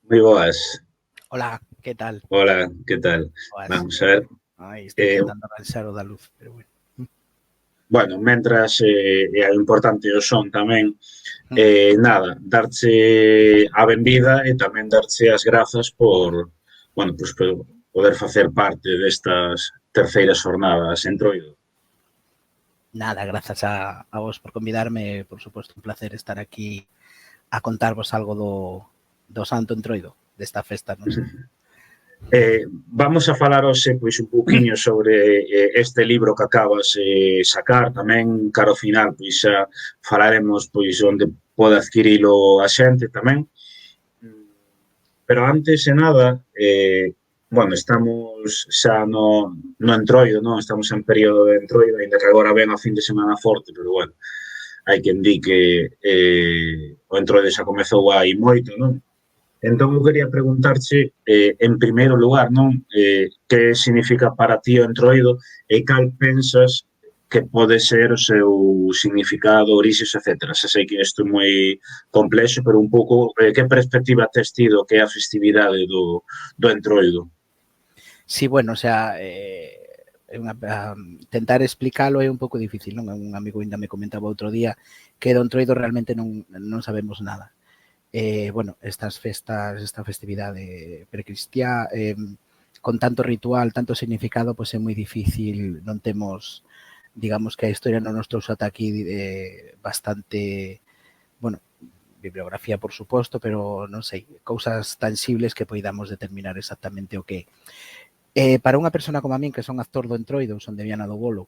Moi boas. Hola, ¿qué tal? Hola, que tal? Boas. Vamos a ver. Ai, estou Eh, intentando arranxar o da luz, pero bueno. bueno, mentras é importante o son tamén, Mm. nada, darche a benvida e tamén darche as grazas por, bueno, pues, por poder facer parte destas terceiras jornadas en Troido. Nada, grazas a vos por convidarme, por suposto, un placer estar aquí a contarvos algo do Santo Entroido, desta festa, non sei. Vamos a falar hoxe pois un pouquiño sobre este libro que acabas sacar, tamén caro final pois xa falaremos pois onde pode adquirilo a xente tamén. Pero antes de nada, bueno, estamos xa no entroido, non? Estamos en período de entroido, ainda que agora ven a fin de semana forte, pero bueno, hai quen di que o entroido xa comezou hai moito, non? Entón, eu quería preguntarche, en primeiro lugar, non? Que significa para ti o entroido e cal pensas que pode ser o seu significado, orixes, etc. Se sei que isto é moi complexo, pero un pouco, que perspectiva tes tido que é a festividade do entroido? Sí, bueno, o sea, tentar explicalo é un pouco difícil, non? Un amigo ainda me comentaba outro día que do Entroido realmente non sabemos nada. Bueno, estas festas, esta festividade precristiá, con tanto ritual, tanto significado, pois é moi difícil, non temos, digamos que a historia non nos trouxe ata aquí bastante, bueno, bibliografía por suposto, pero non sei, cousas tangibles que poidamos determinar exactamente o que é. Para unha persona como a min, que son actor do Entroido, son de Viana do Bolo,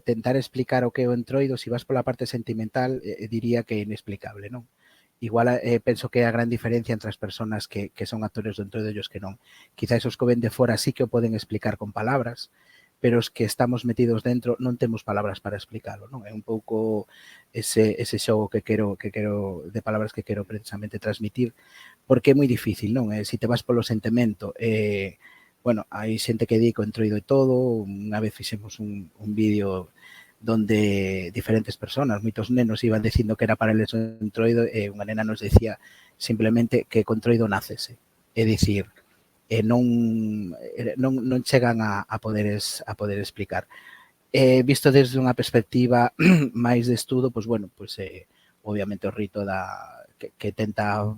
tentar explicar o que é o Entroido, se vas pola parte sentimental, diría que é inexplicable, non? Igual penso que é a gran diferencia entre as persoas que son actores do Entroido e os que non. Quizás os que ven de fora sí que o poden explicar con palabras, pero os que estamos metidos dentro non temos palabras para explicalo, non? É un pouco ese xogo que quero de palabras que quero precisamente transmitir, porque é moi difícil, non? Se te vas polo sentimento, bueno, hai xente que di que o Entroido é todo, unha vez fixemos un vídeo donde diferentes personas, moitos nenos iban dicindo que era para eles o Entroido e unha nena nos decía simplemente que con Entroido nácese. É dicir, non chegan a poder explicar. Visto desde unha perspectiva máis de estudo, pois bueno, pois obviamente o rito que tenta,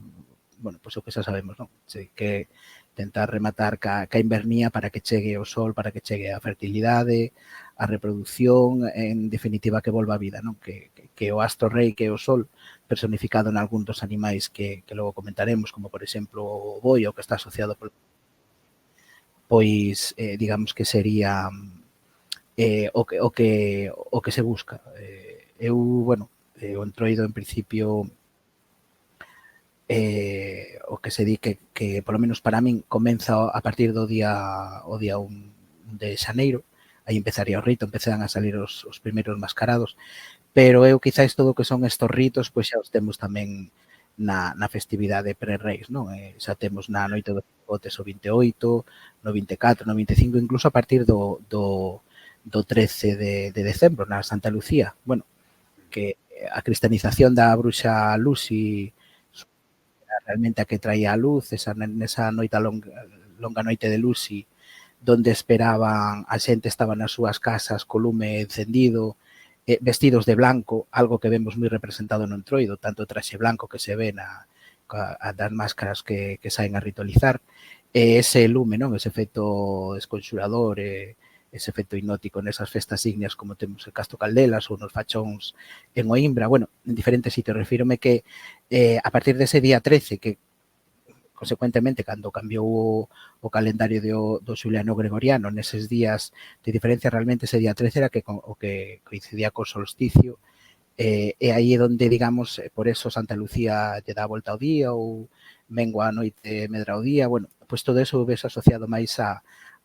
bueno, pois o que xa sabemos, non? Que tentar rematar ca invernía para que chegue o sol, para que chegue a fertilidade, a reproducción, en definitiva que volva a vida, non? Que o astro rei, que é o sol, personificado en algún dos animais que logo comentaremos, como por exemplo o boi, o que está asociado pois digamos que sería o que se busca. Eu, bueno, o Entroido en principio o que se di que polo menos para min comeza a partir do día 1 de xaneiro, aí empezaría o rito, empezarán a salir os primeiros mascarados, pero eu quizáis todo o que son estos ritos, pois xa os temos tamén na festividade pre-reis, non? Xa temos na noite dos Botes o 28, no 24, no 25, incluso a partir do 13 de decembro, na Santa Lucía. Bueno, que a cristianización da bruxa Lucy realmente a que traía a luz, nesa noite longa noite de Lucy, donde esperaban, a xente estaba nas súas casas co lume encendido, vestidos de blanco, algo que vemos moi representado no Entroido, tanto o traxe blanco que se ve das máscaras que saen a ritualizar, ese lume, non? Ese efecto desconxurador, ese efecto hipnótico nesas festas ígneas como temos en Castro Caldelas ou nos fachóns en Oimbra, bueno, en diferentes sitios. Refírome que a partir dese día 13, que consecuentemente, cando cambiou o calendario do xuliano gregoriano, neses días de diferencia, realmente ese día 13 era o que coincidía co solsticio, e aí é onde, digamos, por eso Santa Lucía lle dá a volta ao día ou mengua a noite medra ao día, bueno, pois todo eso ves asociado máis a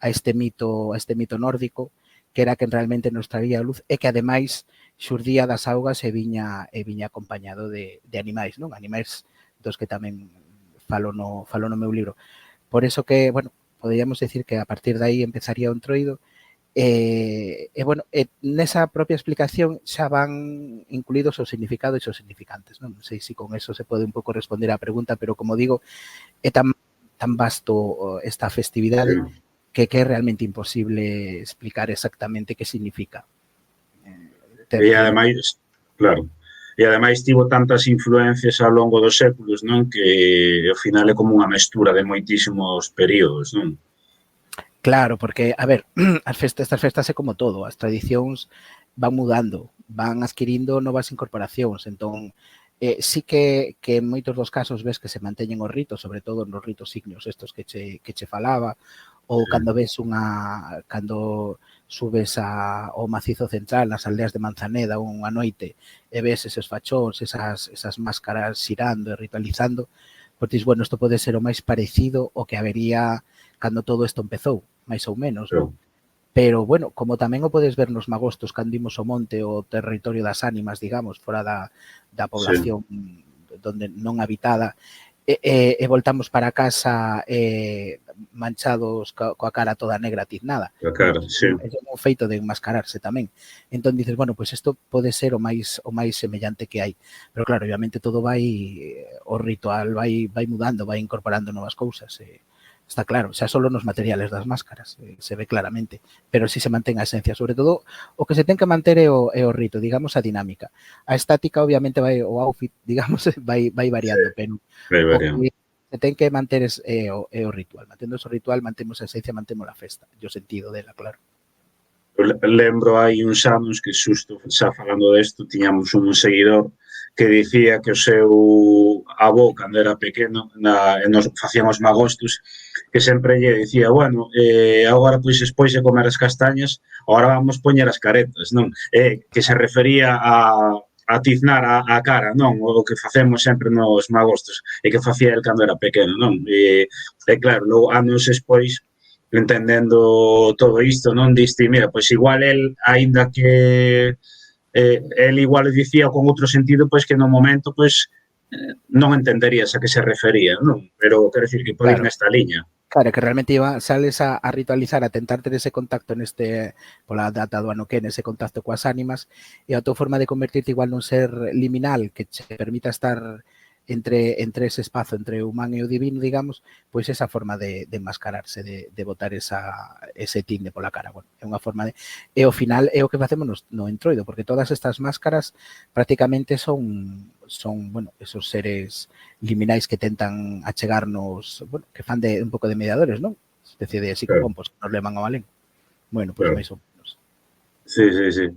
este mito nórdico, que era quen realmente nos traía a luz e que ademais xurdía das augas e viña acompañado de animais, non? Animais dos que tamén falo no meu libro. Por eso que, bueno, poderíamos decir que a partir de aí empezaría o Entroido bueno, nesa propia explicación xa van incluídos o significado e os significantes, non sei se con eso se pode un pouco responder á pregunta, pero como digo, é tan vasto esta festividade Sí. que é realmente imposible explicar exactamente que significa. E ademais, claro, e ademais tivo tantas influencias ao longo dos séculos, non, que ao final é como unha mestura de moitísimos períodos, non? Claro, porque, a ver, estas festas é como todo, as tradicións van mudando, van adquirindo novas incorporacións, entón, sí que en moitos dos casos ves que se manteñen os ritos, sobre todo nos ritos ígneos estos que che falaba, ou Sí, cando subes ao macizo central, nas aldeas de Manzaneda unha noite, e ves eses fachóns, esas máscaras xirando e ritualizando, pois dis, bueno, isto pode ser o máis parecido ao que habería cando todo isto empezou, máis ou menos, non? claro, Pero, bueno, como tamén o podes ver nos magostos cando imos ao monte, o territorio das ánimas, digamos, fora da sí, población donde non habitada, e voltamos para casa manchados coa cara toda negra tiznada. a Bueno, cara, pues sí, é un feito de enmascararse tamén. Entón dices, bueno, pues isto pode ser o máis semellante que hai. Pero claro, obviamente todo o ritual vai mudando, vai incorporando novas cousas. Está claro, xa solo nos materiales das máscaras, se ve claramente, pero si se mantén a esencia, sobre todo o que se ten que manter é o rito, digamos, a dinámica. A estática obviamente o outfit, digamos, vai sí, variando, pero vai o variando. que se ten que manter é o ritual. Mantendo ese ritual, mantemos a esencia, mantemos a festa, e o sentido dela, claro. Eu lembro hai uns anos que xusto xa falando desto tiñamos un seguidor que dicía que o seu avó cando era pequeno e nos facían os magostos que sempre lle dicía, bueno, agora pois despois de comer as castañas agora vamos poñer as caretas, non? Que se refería a tiznar a cara, non? O que facemos sempre nos magostos e que facía el cando era pequeno, non? E claro, logo anos despois entendendo todo isto, non diste, mira, pois igual el, aínda que el igual dicía con outro sentido, pois que no momento, pois, non entenderías a que se refería, non? Pero quero decir que pode ir Claro, nesta liña. claro, que realmente sales a ritualizar, a tentar ter ese contacto pola data do ano que, nese contacto coas ánimas, e a tua forma de convertirte igual nun ser liminal que che permita estar entre ese espazo, entre o humano e o divino, digamos, pois esa forma de enmascararse, de botar ese tinte pola cara. Bueno, é unha forma de... E ao final é o que facemos no entroido, porque todas estas máscaras prácticamente son bueno, esos seres liminais que tentan achegarnos, bueno, que fan de un pouco de mediadores, non? Especie de Claro, psicopompos que nos levan ao alén. Bueno, pois claro. máis ou menos. Sí, sí, sí.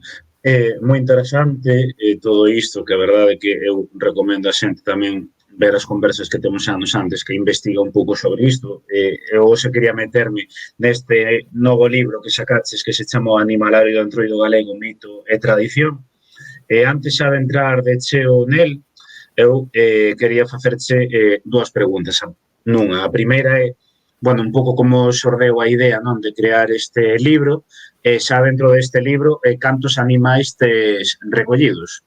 É moi interesante todo isto, que a verdade é que eu recomendo a xente tamén ver as conversas que temos anos antes, que investiga un pouco sobre isto. Eu hoxe quería meterme neste novo libro que sacaches que se chamou Animalario do Entroido Galego, Mito e Tradición. E antes xa de entrar de cheo nel, eu quería facerche dúas preguntas. Nunha, a primeira é, bueno, un pouco como xordeu a idea, non, de crear este libro, e xa dentro deste libro, cantos animais tes recollidos?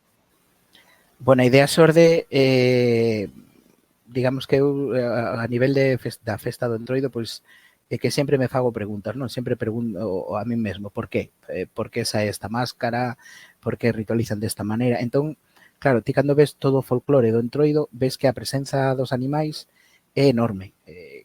Bueno, a idea xorde, digamos que eu, a nivel da festa do entroido, pois, é que sempre me fago preguntas, non? Sempre pregunto a mí mesmo, por qué? Por que sae esta máscara? Por que ritualizan desta maneira? Entón, claro, ti cando ves todo o folclore do entroido, ves que a presenza dos animais é enorme,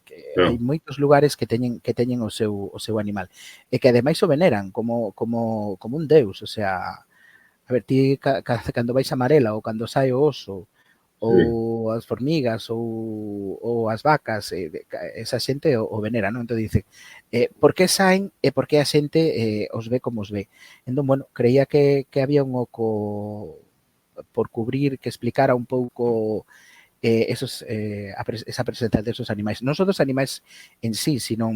que hai Claro, moitos lugares que teñen o seu animal, e que ademais o veneran como un deus, o sea, a ver, ti cando vais a Marela ou cando sae o oso sí, ou as formigas ou as vacas, esa xente o venera, non? Entón dice, por que saen e por que a xente os ve como os ve? Entón, bueno, creía que había un oco por cubrir que explicara un pouco esa presenza desos animais. Non só dos animais en sí, sino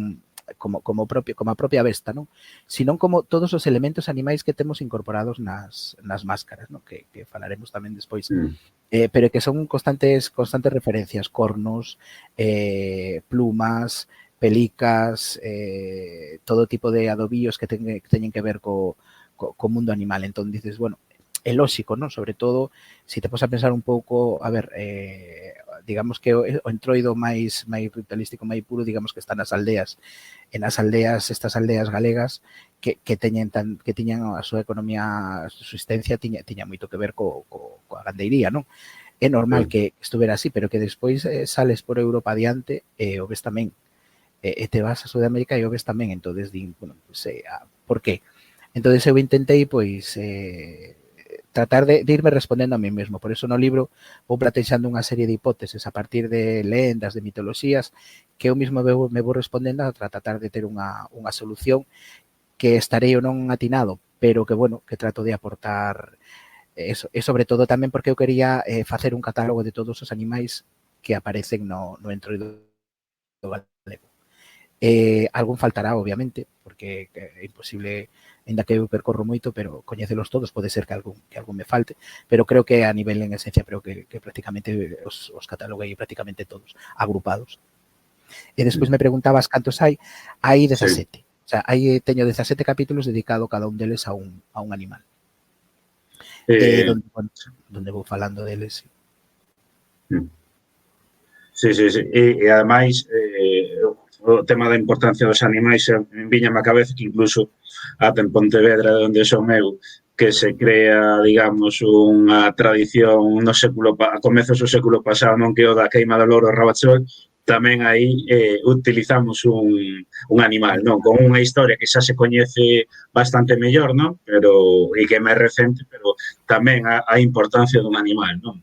como a propia besta, non? Sino como todos os elementos animais que temos incorporados nas máscaras, non? Que falaremos tamén despois. mm, Pero que son constantes referencias, cornos, plumas, pelicas, todo tipo de adobillos que teñen que ver co mundo animal. Entón dices, bueno, é lóxico, non? Sobre todo, se te pos a pensar un pouco, a ver, digamos que o entroido máis ritualístico, máis puro, digamos que está nas aldeas. E nas aldeas, estas aldeas galegas, que tiñan a súa economía, a subsistencia, tiña moito que ver coa gandeiría, non? É normal que estuvera así, pero que despois sales por Europa adiante e o ves tamén. E te vas a Sudamérica e o ves tamén. Entonces, bueno, pues, por qué? Entonces eu intentei, pois, tratar de irme respondendo a mí mesmo. Por eso no libro vou plantexando unha serie de hipótesis a partir de lendas, de mitoloxías, que eu mesmo me vou respondendo a tratar de ter unha solución que estarei ou non atinado, pero que, bueno, que trato de aportar eso. E sobre todo tamén porque eu quería facer un catálogo de todos os animais que aparecen no entroido galego. Algún faltará, obviamente, porque é imposible, ainda que eu percorro moito, pero coñecelos todos, pode ser que algún me falte, pero creo que a nivel en esencia, creo que prácticamente os cataloguei prácticamente todos, agrupados. E despois me preguntabas cantos hai 17. O sea, teño 17 capítulos dedicado cada un deles a un animal. Donde vou falando deles. Sí. E ademais, o tema da importancia dos animais viñame a cabeza que incluso ata en Pontevedra, de onde son eu, que se crea, digamos, unha tradición no século a comezos do século pasado, non, que o da queima do louro Rabachol, tamén aí utilizamos un animal, non, con unha historia que xa se coñece bastante mellor, non, pero e que é máis recente, pero tamén a importancia dun animal, non?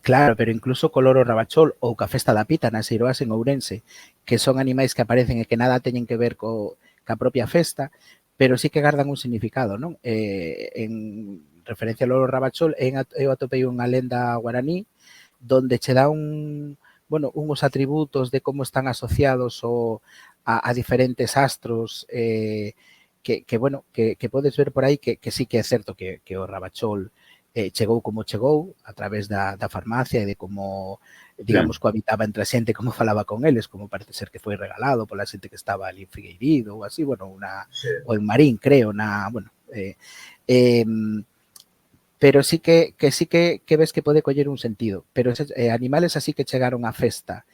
Claro, pero incluso co loro Rabachol ou ca Festa da Pita nas Eiroas en Ourense, que son animais que aparecen e que nada teñen que ver ca propia festa, pero sí que gardan un significado, non? En referencia ao loro Rabachol, eu atopei unha lenda guaraní donde che dá uns atributos de como están asociados a diferentes astros, que podes ver por aí que sí que é certo que o Rabachol chegou como chegou a través da farmacia e de como, digamos, cohabitaba entre a xente, como falaba con eles, como parece ser que foi regalado pola xente que estaba ali en Figueiredo ou así, bueno, ou en Marín, creo, pero sí que ves que pode coller un sentido, pero animales así que chegaron á festa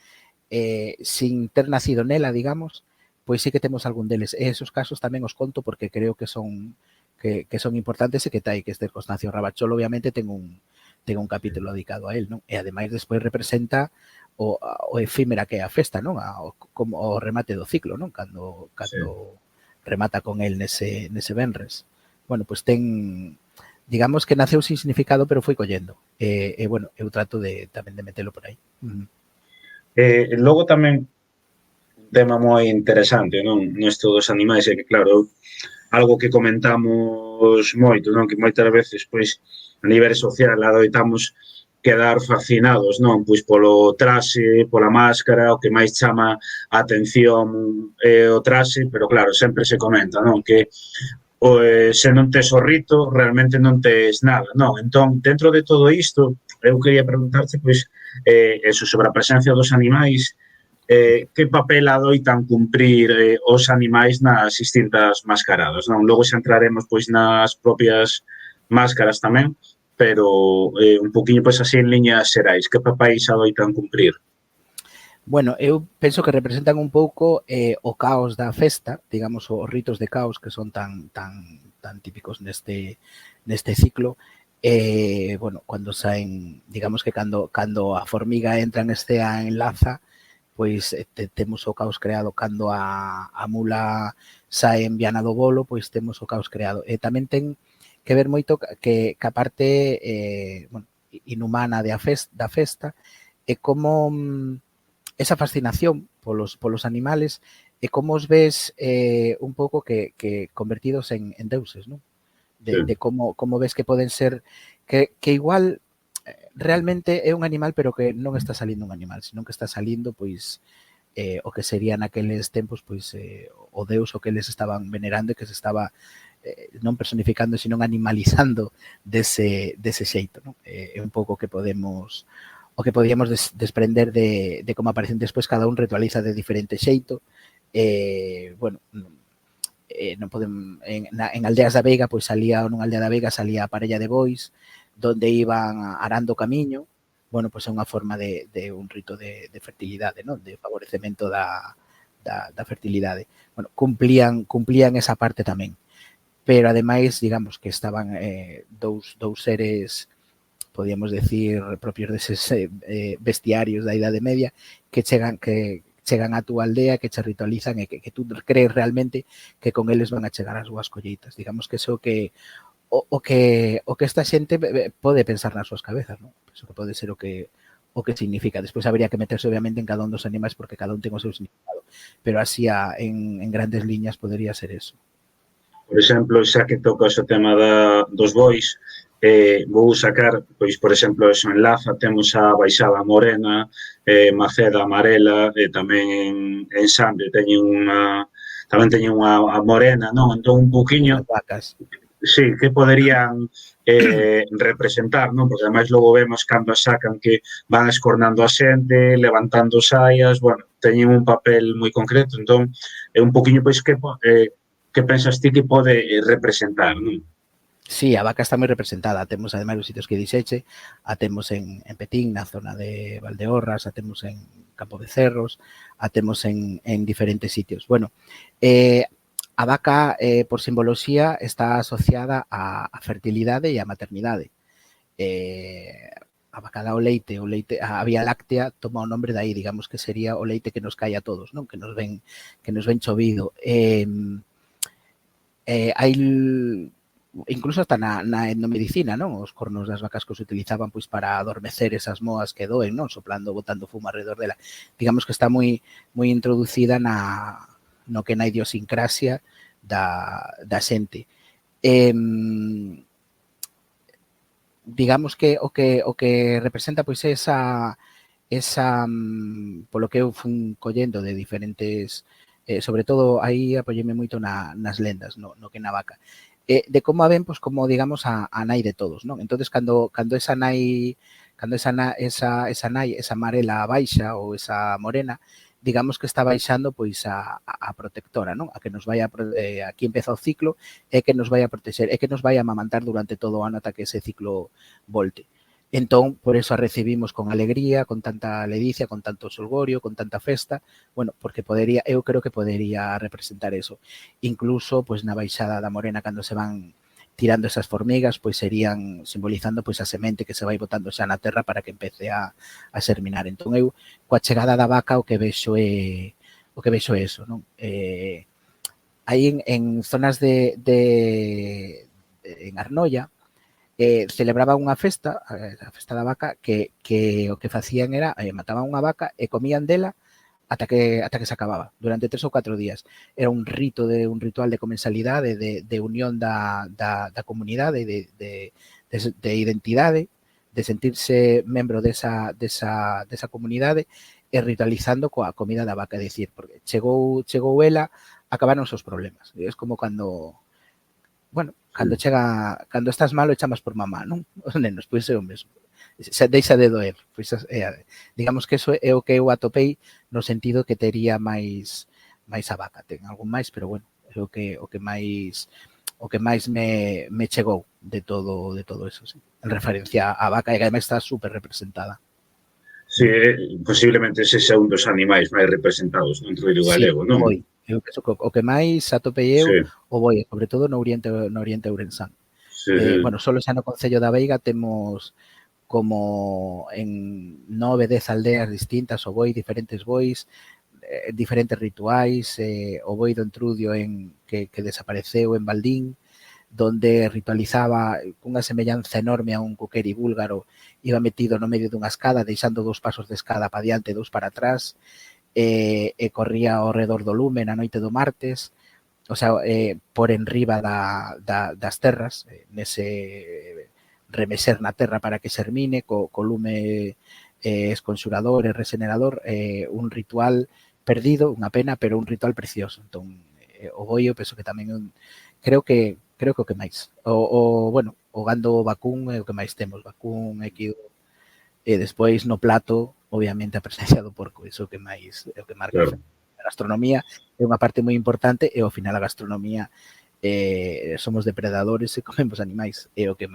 sin ter nacido nela, digamos, pois sí que temos algún deles, e esos casos tamén os conto porque creo que son importantes e que tai que este Constancio Rabachol obviamente ten un capítulo dedicado a él, non? E ademais despois representa o efímera que é a festa, non? Como o remate do ciclo, non? Cando remata con el nese venres. Bueno, pois digamos que naceu sin significado, pero foi collendo. Bueno, eu trato tamén de metelo por aí. Logo tamén un tema moi interesante, non? Nesto dos animais é que, claro, algo que comentamos moito, non? Que moitas veces, pois, a nivel social adoitamos quedar fascinados, non? Pois polo traxe, pola máscara, o que máis chama a atención o traxe, pero claro, sempre se comenta, non? Que se non tes o rito, realmente non tes nada, non? Entón, dentro de todo isto, eu quería preguntarte, pois, eso, sobre a presencia dos animais, que papel adoitan cumprir os animais nas distintas mascaradas, non? Logo xa entraremos pois nas propias máscaras tamén, pero un poquinho pois así en liñas xerais, que papéis adoitan cumprir? Bueno, eu penso que representan un pouco o caos da festa, digamos, os ritos de caos que son tan típicos neste ciclo. Bueno, cando saen, digamos que cando a formiga entra en estea en Laza, pois temos o caos creado cando a mula sae en Viana do Bolo, pois temos o caos creado. E tamén ten que ver moito que a parte bueno, inhumana da festa e como esa fascinación polos animales e como os ves un pouco que convertidos en deuses, non? De como ves que poden ser que igual realmente é un animal, pero que non está salindo un animal, senón que está salindo, pois, o que sería naqueles tempos, pois, o deus o que eles estaban venerando e que se estaba non personificando, senón animalizando dese xeito, non? É un pouco que podíamos desprender de como aparecen despois, cada un ritualiza de diferente xeito. Bueno, non podemos, en Aldeas da Veiga, pois nunha aldea da Veiga salía a parella de bois, donde iban arando o camiño, bueno, pois é unha forma de un rito de fertilidade, non? De favorecemento da fertilidade. Bueno, cumplían esa parte tamén, pero ademais, digamos, que estaban dous seres, podíamos decir, propios deses bestiarios da Idade Media, que chegan á túa aldea, que che ritualizan e que tú crees realmente que con eles van a chegar as boas colleitas. Digamos que eso o que esta xente pode pensar nas súas cabezas, non? Penso que pode ser o que significa. Despois habría que meterse obviamente en cada un dos animais porque cada un ten o seu significado, pero así en grandes liñas podería ser eso. Por exemplo, xa que tocas o tema dos bois, vou sacar, pois, por exemplo, eso en Laza temos a Baixada Morena, Maceda Amarela, e tamén en Sambre teñen unha a Morena, non? Entón, un poquinho, As vacas. sí, que poderían representar, non? Porque ademais logo vemos cando as sacan que van escornando a xente, levantando saias, bueno, teñen un papel moi concreto, entón é un poquinho pois que pensas ti que pode representar, non? Sí, a vaca está moi representada. Temos, ademais, os sitios que dixeche, a temos en Petín, na zona de Valdeorras, a temos en Campo de Cerros, a temos en diferentes sitios. Bueno, a vaca, por simboloxía, está asociada á fertilidade e á maternidade. A vaca dá o leite, a Vía Láctea toma o nombre de aí, digamos que sería o leite que nos cae a todos, non? Que nos ven chovido. Hai incluso hasta na etnomedicina, non? Os cornos das vacas que se utilizaban pois para adormecer esas moas que doen, non? Soplando, botando fumo alrededor dela. Digamos que está moi introducida no que na idiosincrasia da xente. Digamos que o que representa pois esa polo que eu fun collendo de diferentes, sobre todo aí apoieme moito nas lendas, no que na vaca. De como a ven, pois como digamos a nai de todos, non? Entonces cando esa nai, esa amarela baixa ou esa morena, digamos que está baixando pois a protectora, non? A que nos vai aquí empeza o ciclo e que nos vai a protexer, e que nos vai a amamantar durante todo o ano ata que ese ciclo volte. Entón, por eso a recibimos con alegría, con tanta ledicia, con tanto xolgorio, con tanta festa, bueno, porque eu creo que podería representar eso. Incluso, pois na baixada da Morena, cando se van tirando esas formigas, pois serían simbolizando pois a semente que se vai botando xa na terra para que empece a xerminar. Entón eu, coa chegada da vaca, o que vexo é eso, non? Aí en zonas en Arnoia, celebraban unha festa, a festa da vaca, que o que facían era, mataban unha vaca e comían dela ata que se acababa, durante 3 ou 4 días. Era un ritual de comensalidade, de unión da comunidade, de identidade, de sentirse membro desa comunidade e ritualizando coa comida da vaca, é dicir, porque chegou ela, acabaron os problemas. É como cando cando estás malo e chamas por mamá, non? Os nenos, pois é o mesmo. Se deixa de doer. Pois digamos que eso é o que eu atopei no sentido que tería máis a vaca. Ten algún máis, pero bueno, é o que máis me chegou de todo eso, sí. En referencia á vaca, e que ademais está super representada. Sí, posiblemente ese sea un dos animais máis representados no entroido galego, non? Sí, eu penso que o que máis atopei eu, o boi, sobre todo no Oriente Ourensán. Bueno, solo xa no Concello da Veiga temos como en 9, 10 aldeas distintas o boi, diferentes bois, diferentes rituais, o boi do Entrudio que desapareceu en Valdín, donde ritualizaba cunha semellanza enorme a un cuqueri búlgaro, iba metido no medio dunha escada, deixando 2 pasos de escada para diante e 2 para atrás, e corría ao redor do lume na noite do martes, o sea, por enriba das terras, nese remexer na terra para que xermine, co lume esconxurador e regenerador, un ritual perdido, unha pena, pero un ritual precioso. Entón, o boi, eu penso que tamén creo que o que máis. Bueno, o gando vacún é o que máis temos, vacún, equido, e despois no plato, obviamente, a presencia do porco, iso é o que máis, é o que marca. Claro. A gastronomía é unha parte moi importante e ao final a gastronomía somos depredadores e comemos animais, é o que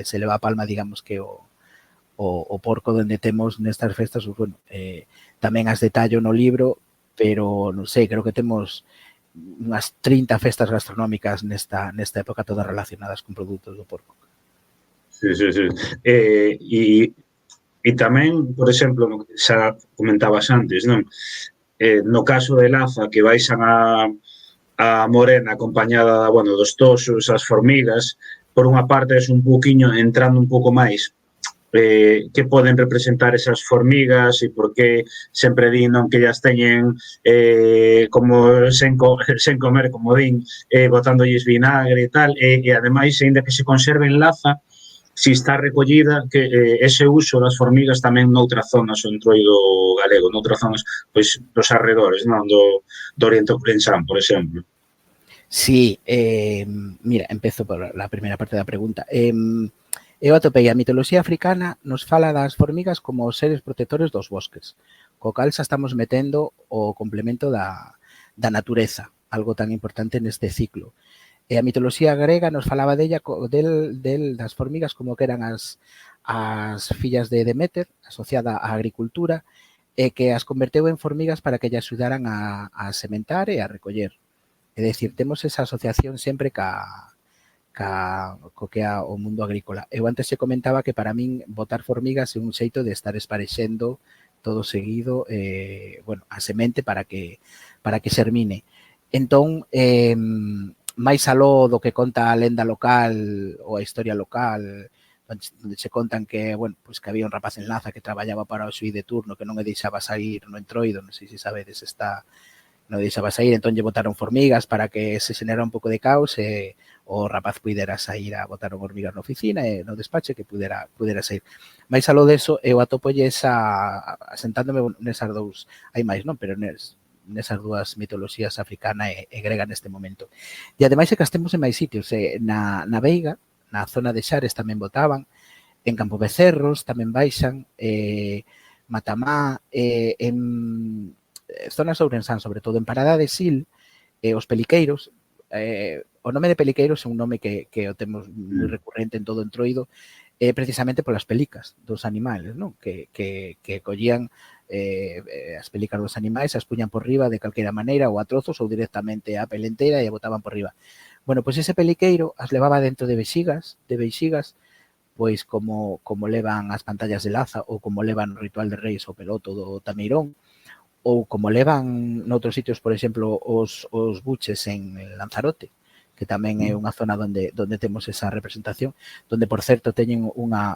se leva a palma, digamos, que o porco donde temos nestas festas, bueno, tamén as detallo no libro, pero non sei, creo que temos unhas 30 festas gastronómicas nesta época, todas relacionadas con produtos do porco. Sí, sí, sí. E tamén, por exemplo, xa comentabas antes, non? No caso de Laza, que baixan a Morena acompañada, bueno, dos toxos, as formigas, por unha parte é un poquinho entrando un pouco máis que poden representar esas formigas e por que sempre din non que ellas teñen como sen comer, como din, botándolles vinagre e tal, e ademais, ainda que se conserve en Laza, si está recollida que ese uso das formigas tamén noutras zonas do entroido galego, noutras zonas pois dos arredores, non, do Oriente Ourensán, por exemplo. Sí, mira, empezo por la primeira parte da pregunta. Eu atopei a mitoloxía africana nos fala das formigas como os seres protectores dos bosques, co cal xa estamos metendo o complemento da natureza, algo tan importante neste ciclo. E a mitoloxía grega nos falaba das formigas como que eran as fillas de Deméter, asociada á agricultura, e que as converteu en formigas para que lle axudaran a sementar e a recoller. É dicir, temos esa asociación sempre co que é o mundo agrícola. Eu antes se comentaba que para min botar formigas é un xeito de estar esparexendo todo seguido, bueno, a semente para que xermine. Entón, máis aló do que conta a lenda local ou a historia local, onde se contan que, bueno, pues que había un rapaz en Laza que traballaba para o xuiz de turno que non me deixaba sair no entroido, non sei se sabedes, non deixaba sair, entón lle botaron formigas para que se xenera un pouco de caos e o rapaz pudera sair a botar hormigas na oficina e no despacho que pudera sair. Mais aló deso, eu atopolle asentándome nesas dous, hai máis, non? Pero nesas dúas mitoloxías africana e grega neste momento. E ademais é que as temos en máis sitios. Na Veiga, na zona de Xares tamén botaban, en Campo Becerros tamén baixan, Matamá, en zonas ourensán, sobre todo en Parada de Sil, os peliqueiros, o nome de peliqueiros é un nome que o temos moi recurrente en todo o entroido, precisamente polas pelicas dos animales, non? Que collían as pelicas dos animais, as puñan por riba de calquera maneira, ou a trozos, ou directamente a pele entera e a botaban por riba. Bueno, pois ese peliqueiro as levaba dentro de veixigas, pois como levan as pantallas de Laza, ou como levan o ritual de Reis o peloto do Tameirón, ou como levan noutros sitios, por exemplo, os buches en Lanzarote, que tamén é unha zona onde temos esa representación, onde, por certo, teñen unha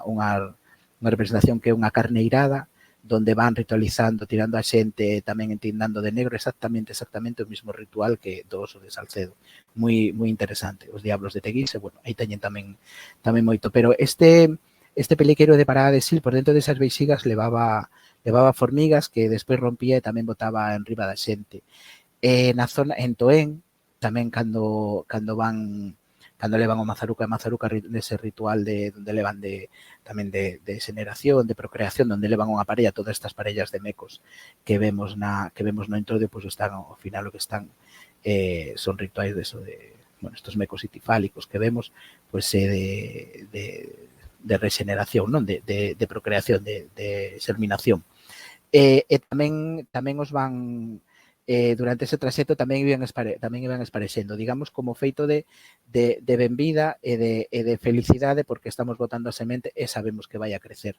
representación que é unha carneirada, donde van ritualizando, tirando a xente, tamén entindando de negro, exactamente o mismo ritual que do oso de Salcedo. Moi interesante. Os diablos de Teguise, bueno, aí teñen tamén moito. Pero este peliqueiro de Parada de Sil, por dentro desas veixigas, levaba formigas que despois rompía e tamén botaba en riba da xente. Na zona, en Toén, tamén cando levan o Mazaruca nese ritual donde levan tamén de xeneración, de procreación, donde levan unha parella, todas estas parellas de mecos que vemos no introdio, pois están ao final o que están son rituais bueno, estos mecos itifálicos que vemos, pois de regeneración, non? De procreación, de xerminación. E tamén os van durante ese traxecto tamén iban esparexendo, digamos, como feito de benvida e de felicidade, porque estamos botando a semente e sabemos que vai a crecer,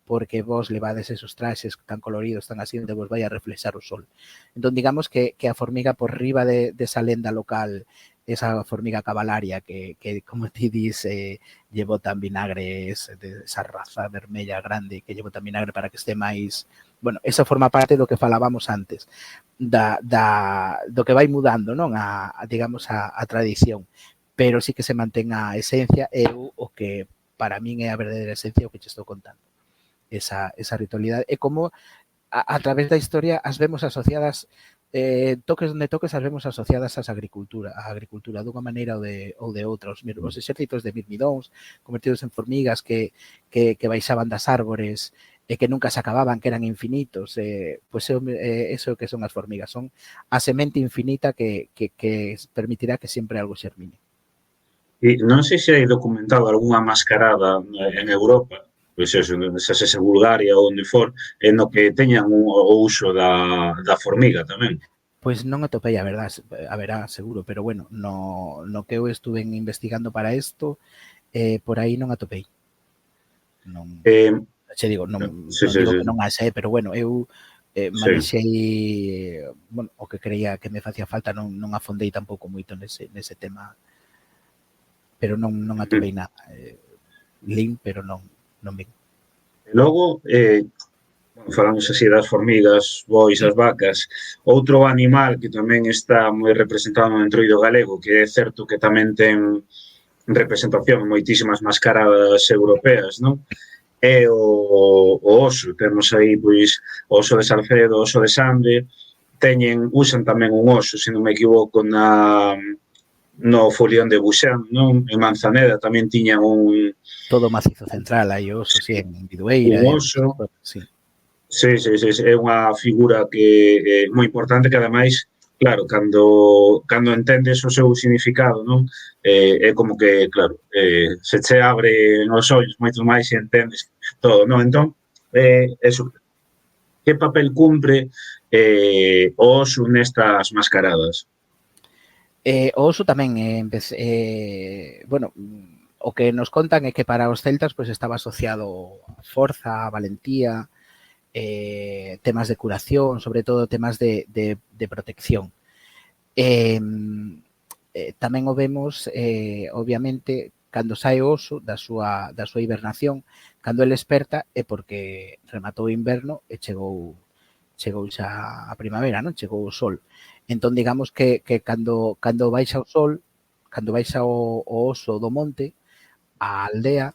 porque vos levades esos traxes tan coloridos, tan así, onde vos vai a reflexar o sol. Entón, digamos que a formiga por riba desa lenda local, esa formiga cabalaria que como ti dis, lle botan vinagre, esa raza vermella grande que lle botan vinagre para que este máis... Bueno, esa forma parte do que falábamos antes, do que vai mudando, non? Digamos, a tradición, pero sí que se mantén a esencia e o que para min é a verdadeira esencia o que te estou contando. Esa ritualidade. E como a través da historia as vemos asociadas, toques onde toques as vemos asociadas ás agricultura, a agricultura dunha maneira ou de outra. Os exércitos de mirmidóns convertidos en formigas que baixaban das árbores e que nunca se acababan, que eran infinitos, pois eso que son as formigas, son a semente infinita que permitirá que sempre algo xermine. E non sei se hai documentado algunha mascarada en Europa pois eso, se ese Bulgaria ou onde for, no que teñan o uso da formiga tamén. Pois non atopei, a verdad, haberá seguro, pero bueno, no que eu estuve investigando para isto, por aí non atopei. Non, Eh, che digo, sí, non sí, digo sí, que non haxe, pero bueno, eu sí. manexei, bueno, o que creía que me facía falta, non afondei tampouco moito nese tema, pero non atopei nada. Lin, pero non vin. E logo, bueno, falamos así das formigas, bois, as vacas, outro animal que tamén está moi representado no entroido galego, que é certo que tamén ten representación en moitísimas mascaradas europeas, non? É o oso. Temos aí, pois, o oso de Salcedo, o oso de Sande, usan tamén un oso, se non me equivoco, no folión de Buxán, non? En Manzaneda tamén tiñan Todo o macizo central, hai oso, sí, en Bidueira, un oso. sí. Sí, sí, sí, sí, é unha figura que é moi importante, que ademais, claro, cando entendes o seu significado, non? É como que, claro, se che abre os ollos moito máis e entendes todo, non? Entón, eso, que papel cumpre o oso nestas mascaradas? O oso tamén, bueno, o que nos contan é que para os celtas pois estaba asociado a forza, a valentía, temas de curación, sobre todo temas de protección. Tamén o vemos, obviamente, cando sae o oso da súa hibernación, cando ele esperta é porque rematou o inverno e chegou xa a primavera, non? Chegou o sol. Entón, digamos que cando baixa o sol, cando baixa o oso do monte, a aldea,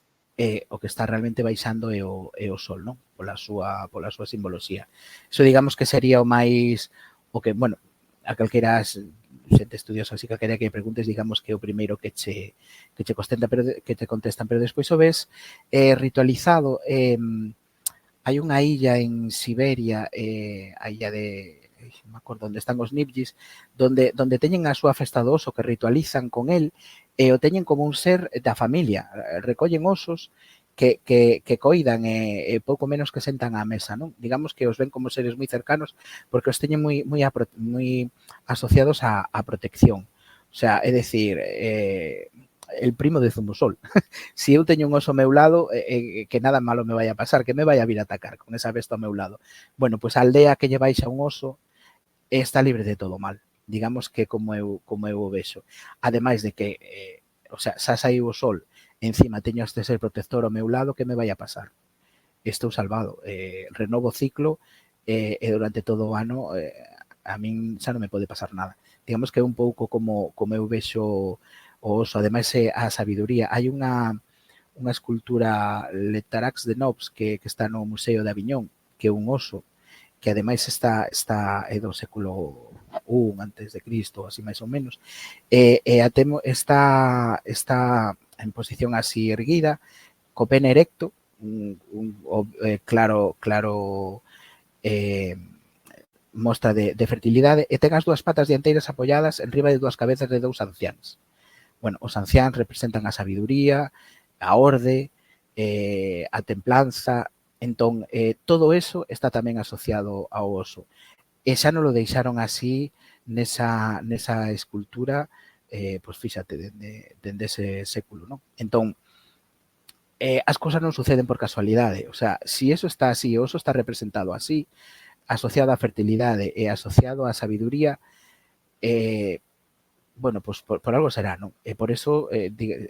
o que está realmente baixando é o sol, non? Pola súa simboloxía. Iso digamos que sería o máis, o que, bueno, a calquera xente estudiosa, así calquera que preguntes, digamos que é o primeiro que che contestan, pero despois o ves ritualizado. Hai unha illa en Siberia, a illa de, non me acordo onde están os Nibjis, donde teñen a súa festa do oso que ritualizan con el e o teñen como un ser da familia. Recollen osos que coidan e pouco menos que sentan á mesa, non? Digamos que os ven como seres moi cercanos porque os teñen moi asociados á protección. O sea, é dicir, el primo de Zumosol. Si eu teño un oso ao meu lado, que nada malo me vai a pasar, que me vai a vir a atacar con esa besta ao meu lado. Bueno, pois a aldea que lle baixa un oso está libre de todo mal. Digamos que como eu o vexo. Ademais de que, o sea, xa saiu o sol, encima teño este ser protector ao meu lado, que me vai a pasar? Estou salvado. Renovo o ciclo e durante todo o ano a min xa non me pode pasar nada. Digamos que é un pouco como eu vexo o oso. Ademais, a sabiduría. Hai unha escultura Le Tarax de Nobs que está no Museo de Aviñón, que é un oso, que ademais está é do século I antes de Cristo, así máis ou menos, e está en posición así erguida, co pene erecto, claro mostra de fertilidade, e ten as dúas patas dianteiras apoiadas en riba de dúas cabezas de dous anciáns. Bueno, os anciáns representan a sabiduría, a orde, a templanza. Entón, todo eso está tamén asociado ao oso. E xa non lo deixaron así nesa escultura, pois fíxate, dende ese século, non? Entón, as cousas non suceden por casualidade. O sea, si eso está así, o oso está representado así, asociado á fertilidade e asociado á sabiduría, bueno, pues por algo será, non? E por eso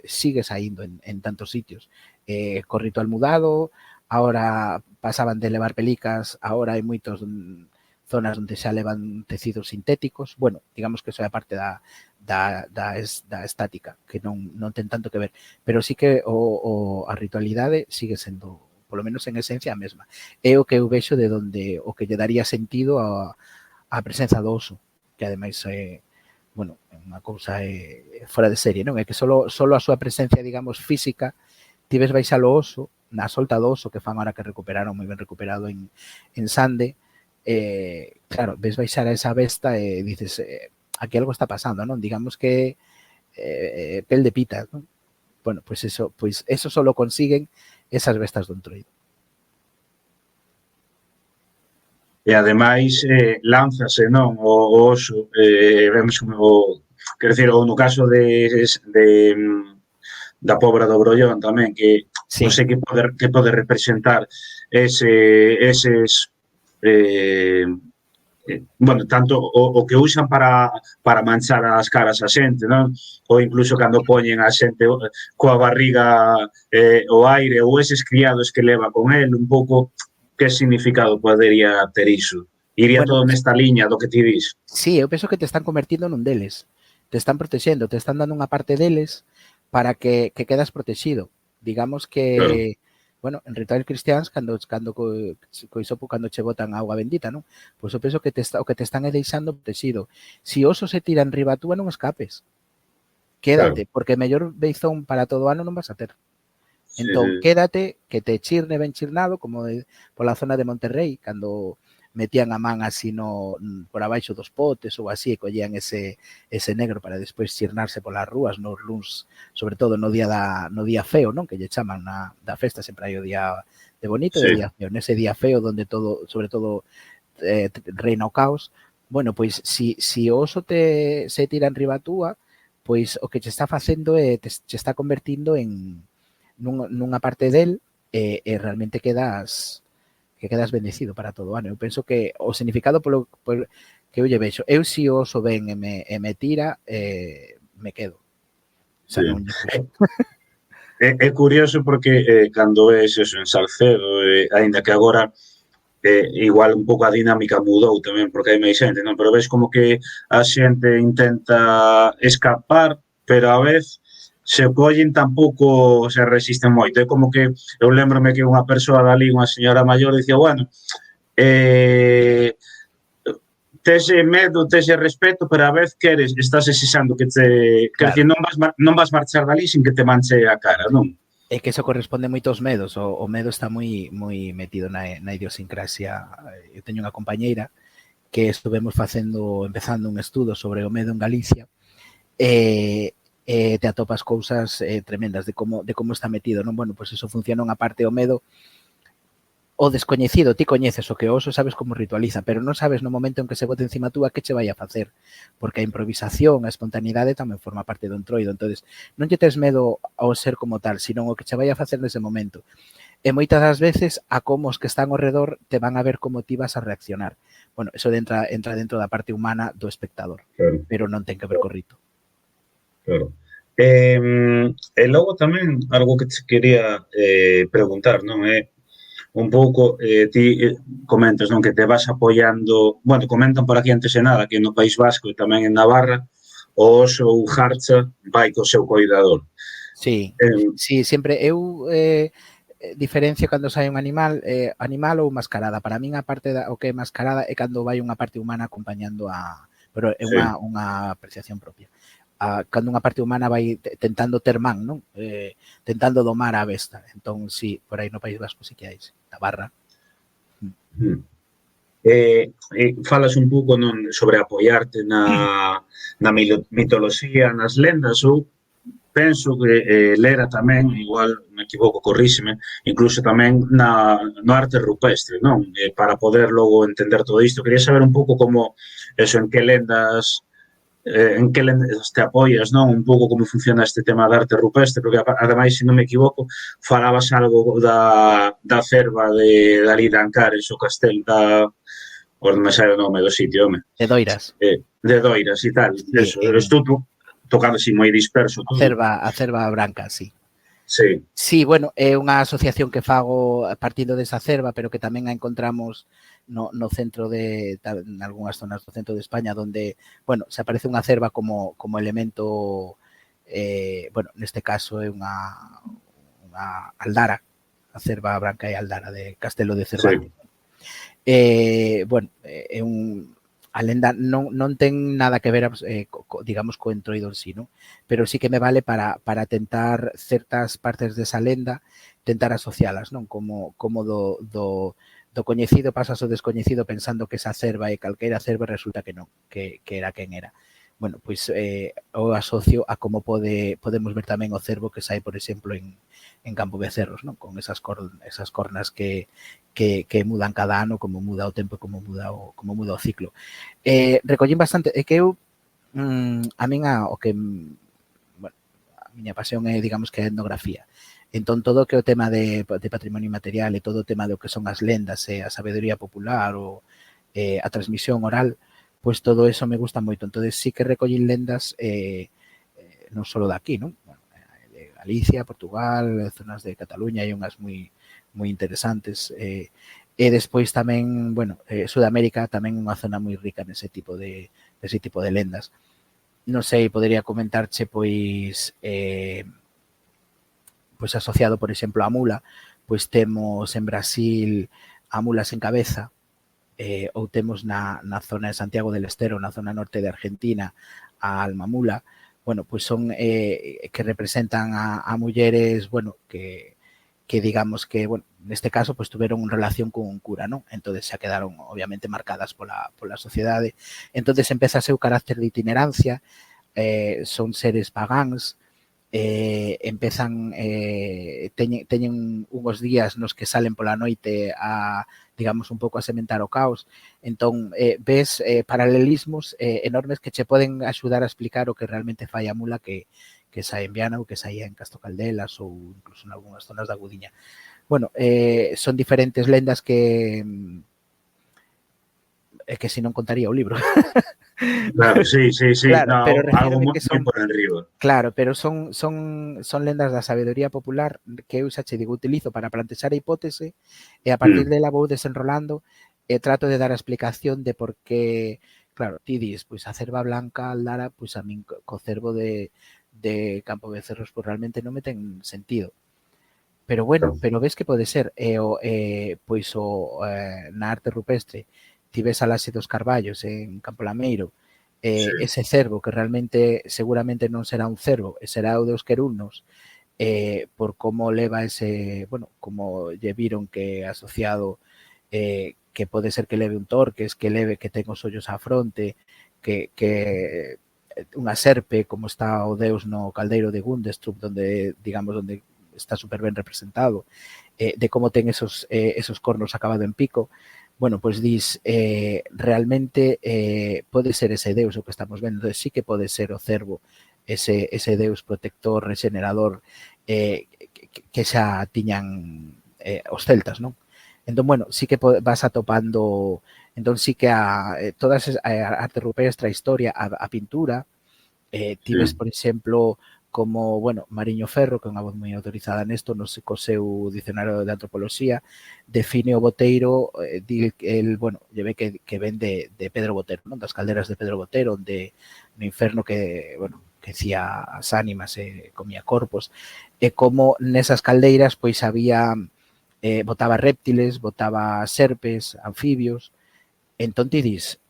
sigue saindo en tantos sitios. Co ritual mudado, ahora pasaban de levar pelicas, ahora hai moitos zonas onde xa levan tecidos sintéticos. Bueno, digamos que eso é a parte da estática, que non ten tanto que ver. Pero sí que a ritualidade sigue sendo, polo menos en esencia, a mesma. É o que eu vexo de donde o que lle daría sentido a presenza do oso, que ademais bueno, unha cousa fora de serie, non? É que solo a súa presencia, digamos, física, ti ves baixar o oso, na solta do oso, que fan ahora que recuperaron, moi ben recuperado en Sande, claro, ves baixar a esa besta e dices, aquí algo está pasando, non? Digamos que pel de pita, non? Bueno, pois eso só consiguen esas bestas do Entroido. E ademais lánzase, non, o oso, vemos como, quero dicir, ou no caso da Pobra do Brollón tamén, que non Sí. sei que pode representar eses bueno, tanto o que usan para manchar as caras a xente, non? Ou incluso cando poñen a xente coa barriga o aire, ou eses criados que leva con el, un pouco que significado podería ter iso? Iría Bueno, todo pues, nesta liña do que ti dis? sí, eu penso que te están convertindo nun deles. Te están protexendo, te están dando unha parte deles para que quedas protegido. Digamos Claro, que, bueno, en rituales cristianos, cando che botan agua bendita, non? Pois eu penso que o que te están é deixando protegido. Si oso se tira en riba túa, non escapes. claro. Quédate, porque mellor beizón para todo o ano non vas a ter. Sí, Entón, sí, quédate, que te chirne ben chirnado, como pola zona de Monterrei, cando metían a man así por abaixo dos potes ou así, e collían ese negro para despois chirnarse polas rúas, nos luns, sobre todo no día feo, non? Que lle chaman da festa, sempre hai o día de bonito e sí. o día feo. Nese día feo, donde todo, sobre todo, reina o caos, bueno, pois si o oso se tira en riba túa, pois o que che está facendo é, che está convertindo nunha parte del e realmente quedas bendecido para todo o ano. Eu penso que o significado polo que eu lle vexo, eu si o oso ven e me tira, me quedo. O Sí. sea, non lle puxo. É curioso porque cando ves eso en Salcedo, aínda que agora igual un pouco a dinámica mudou tamén porque hai máis xente, non? Pero ves como que a xente intenta escapar, pero a vez se collen tampouco se resisten moito. É como que eu lembrome que unha persoa dali, unha señora maior, dicía, bueno, eh, tese medo, tese respeto, pero a vez estás exixando que quer Claro. decir, non vas marchar dali sin que te manche a cara, non? É que eso corresponde moito aos medos. O medo está moi metido na idiosincrasia. Eu teño unha compañeira que empezando un estudo sobre o medo en Galicia, te atopas cousas tremendas de como está metido, non? Bueno, pois eso funciona unha parte o medo. O descoñecido, ti coñeces o que o oso, sabes como ritualiza, pero non sabes no momento en que se bote encima túa que che vai a facer, porque a improvisación, a espontaneidade tamén forma parte do Entroido. Entonces, non lle tes medo ao ser como tal, sino o que che vai a facer nese momento. E moitas das veces a como os que están ao redor te van a ver como ti vas a reaccionar. Bueno, eso entra dentro da parte humana do espectador, Claro, pero non ten que ver co rito. claro. E logo tamén algo que te quería preguntar, non é un pouco, ti comentas, non, que te vas apoiando, bueno, comentan por aquí antes de nada que no País Vasco e tamén en Navarra o oso ou jarcha vai co seu coidador. Sí, Eh, sí, sempre eu diferencio cando sai un animal ou mascarada. Para min a parte o que é mascarada é cando vai unha parte humana acompañando pero é sí, unha apreciación propia. Cando unha parte humana vai tentando ter man, non? Tentando domar a besta. Entón, sí, por aí no País Vasco sí que hai, Navarra. mm. Falas un pouco non, sobre apoiarte na mitoloxía, nas lendas, ou penso que lera tamén, igual me equivoco, corríxeme, incluso tamén no arte rupestre, non? Para poder logo entender todo isto. Quería saber un pouco como, eso, en que lendas te apoias, non? Un pouco como funciona este tema de arte rupestre, porque ademais, se non me equivoco, falabas algo da cerva de dali de Ancares, o castel por non me sai o nome do sitio, home. De Doiras. De Doiras e tal. Sí, Eso, estou tocando así moi disperso todo. a cerva branca, sí. Sí. Sí, bueno, é unha asociación que fago partindo desa cerva, pero que tamén a encontramos no centro en algunhas zonas do centro de España, donde, bueno, se aparece unha cerva como elemento, bueno, neste caso é unha aldara, a cerva branca e aldara de Castelo de Cervantes. Sí. Bueno, a lenda non ten nada que ver, digamos, co Entroido en sí, non? Pero sí que me vale para tentar certas partes desa lenda, tentar asocialas, non? Como do coñecido pasas ao descoñecido pensando que esa cerva é calqueira cerva, resulta que non, que era quen era. bueno, pois o asocio a como podemos ver tamén o cervo que sai, por exemplo, en Campo Becerros, non? Con esas cornas que mudan cada ano, como muda o tempo, como muda o ciclo. Recollín bastante, é que eu a min o que bueno, a miña pasión é, digamos, que a etnografía. Entón, todo o que é o tema de patrimonio inmaterial e todo o tema do que son as lendas e a sabedoría popular ou a transmisión oral, pois todo eso me gusta moito. Entón, sí que recollín lendas non só de aquí, non? Bueno, de Galicia, Portugal, zonas de Cataluña, hai unhas moi interesantes. E despois tamén, bueno, Sudamérica tamén unha zona moi rica nese tipo de lendas. Non sei, podería comentarche, pois asociado, por exemplo, a mula, pois temos en Brasil a mula sen cabeza, ou temos na zona de Santiago del Estero, na zona norte de Argentina, a alma mula. Bueno, pois son que representan a mulleres, bueno, que digamos que, bueno, neste caso, pois tuveron relación con un cura, non? Entonces xa quedaron, obviamente, marcadas pola sociedade. Entonces empeza o seu carácter de itinerancia, son seres pagáns, empezan, teñen unhos días nos que salen pola noite a, digamos, un pouco a sementar o caos. Entón, ves paralelismos enormes que che poden axudar a explicar o que realmente fai a mula que sae en Viana ou que saía en Castro Caldelas ou incluso en algunhas zonas da Gudiña. Bueno, son diferentes lendas que se non contaría o libro. Claro, sí. Claro, No, pero algo refírome moi que son, por enriba. claro, pero son lendas da sabedoría popular que eu xa che digo, utilizo para plantexar a hipótese e a partir dela vou desenrolando e trato de dar a explicación de por que, claro, ti dis, pois a cerva blanca aldara, pois a min co cervo de Campo Becerros, pois realmente non me ten sentido. Pero bueno, pero ves que pode ser, pois na arte rupestre, ti ves a Laxe dos Carballos en Campo Lameiro, ese cervo que realmente seguramente non será un cervo, será o dos querulnos, por como leva ese, bueno, como lle viron que asociado, que pode ser que leve un torques, que ten os ollos á fronte, que unha serpe, como está o deus no caldeiro de Gundestrup, donde, digamos, donde está super ben representado, de como ten esos cornos acabado en pico. Bueno, pois dis, realmente pode ser ese deus o que estamos vendo. Entonces, sí que pode ser o cervo, ese deus protector, regenerador, que xa tiñan os celtas, non? Entón, bueno, sí que vas atopando, entón sí que todas a arte rupestre, a historia, a pintura, ti ves, por exemplo, como, bueno, Mariño Ferro, que é unha voz moi autorizada nesto, no co seu dicionario de antropoloxía, define o boteiro, bueno, lle ve que ven de Pedro Botero, non? Das calderas de Pedro Botero, onde no inferno que, bueno, que cía as ánimas e comía corpos, e como nesas caldeiras, pois había, botaba réptiles, botaba serpes, anfibios, entón ti dis,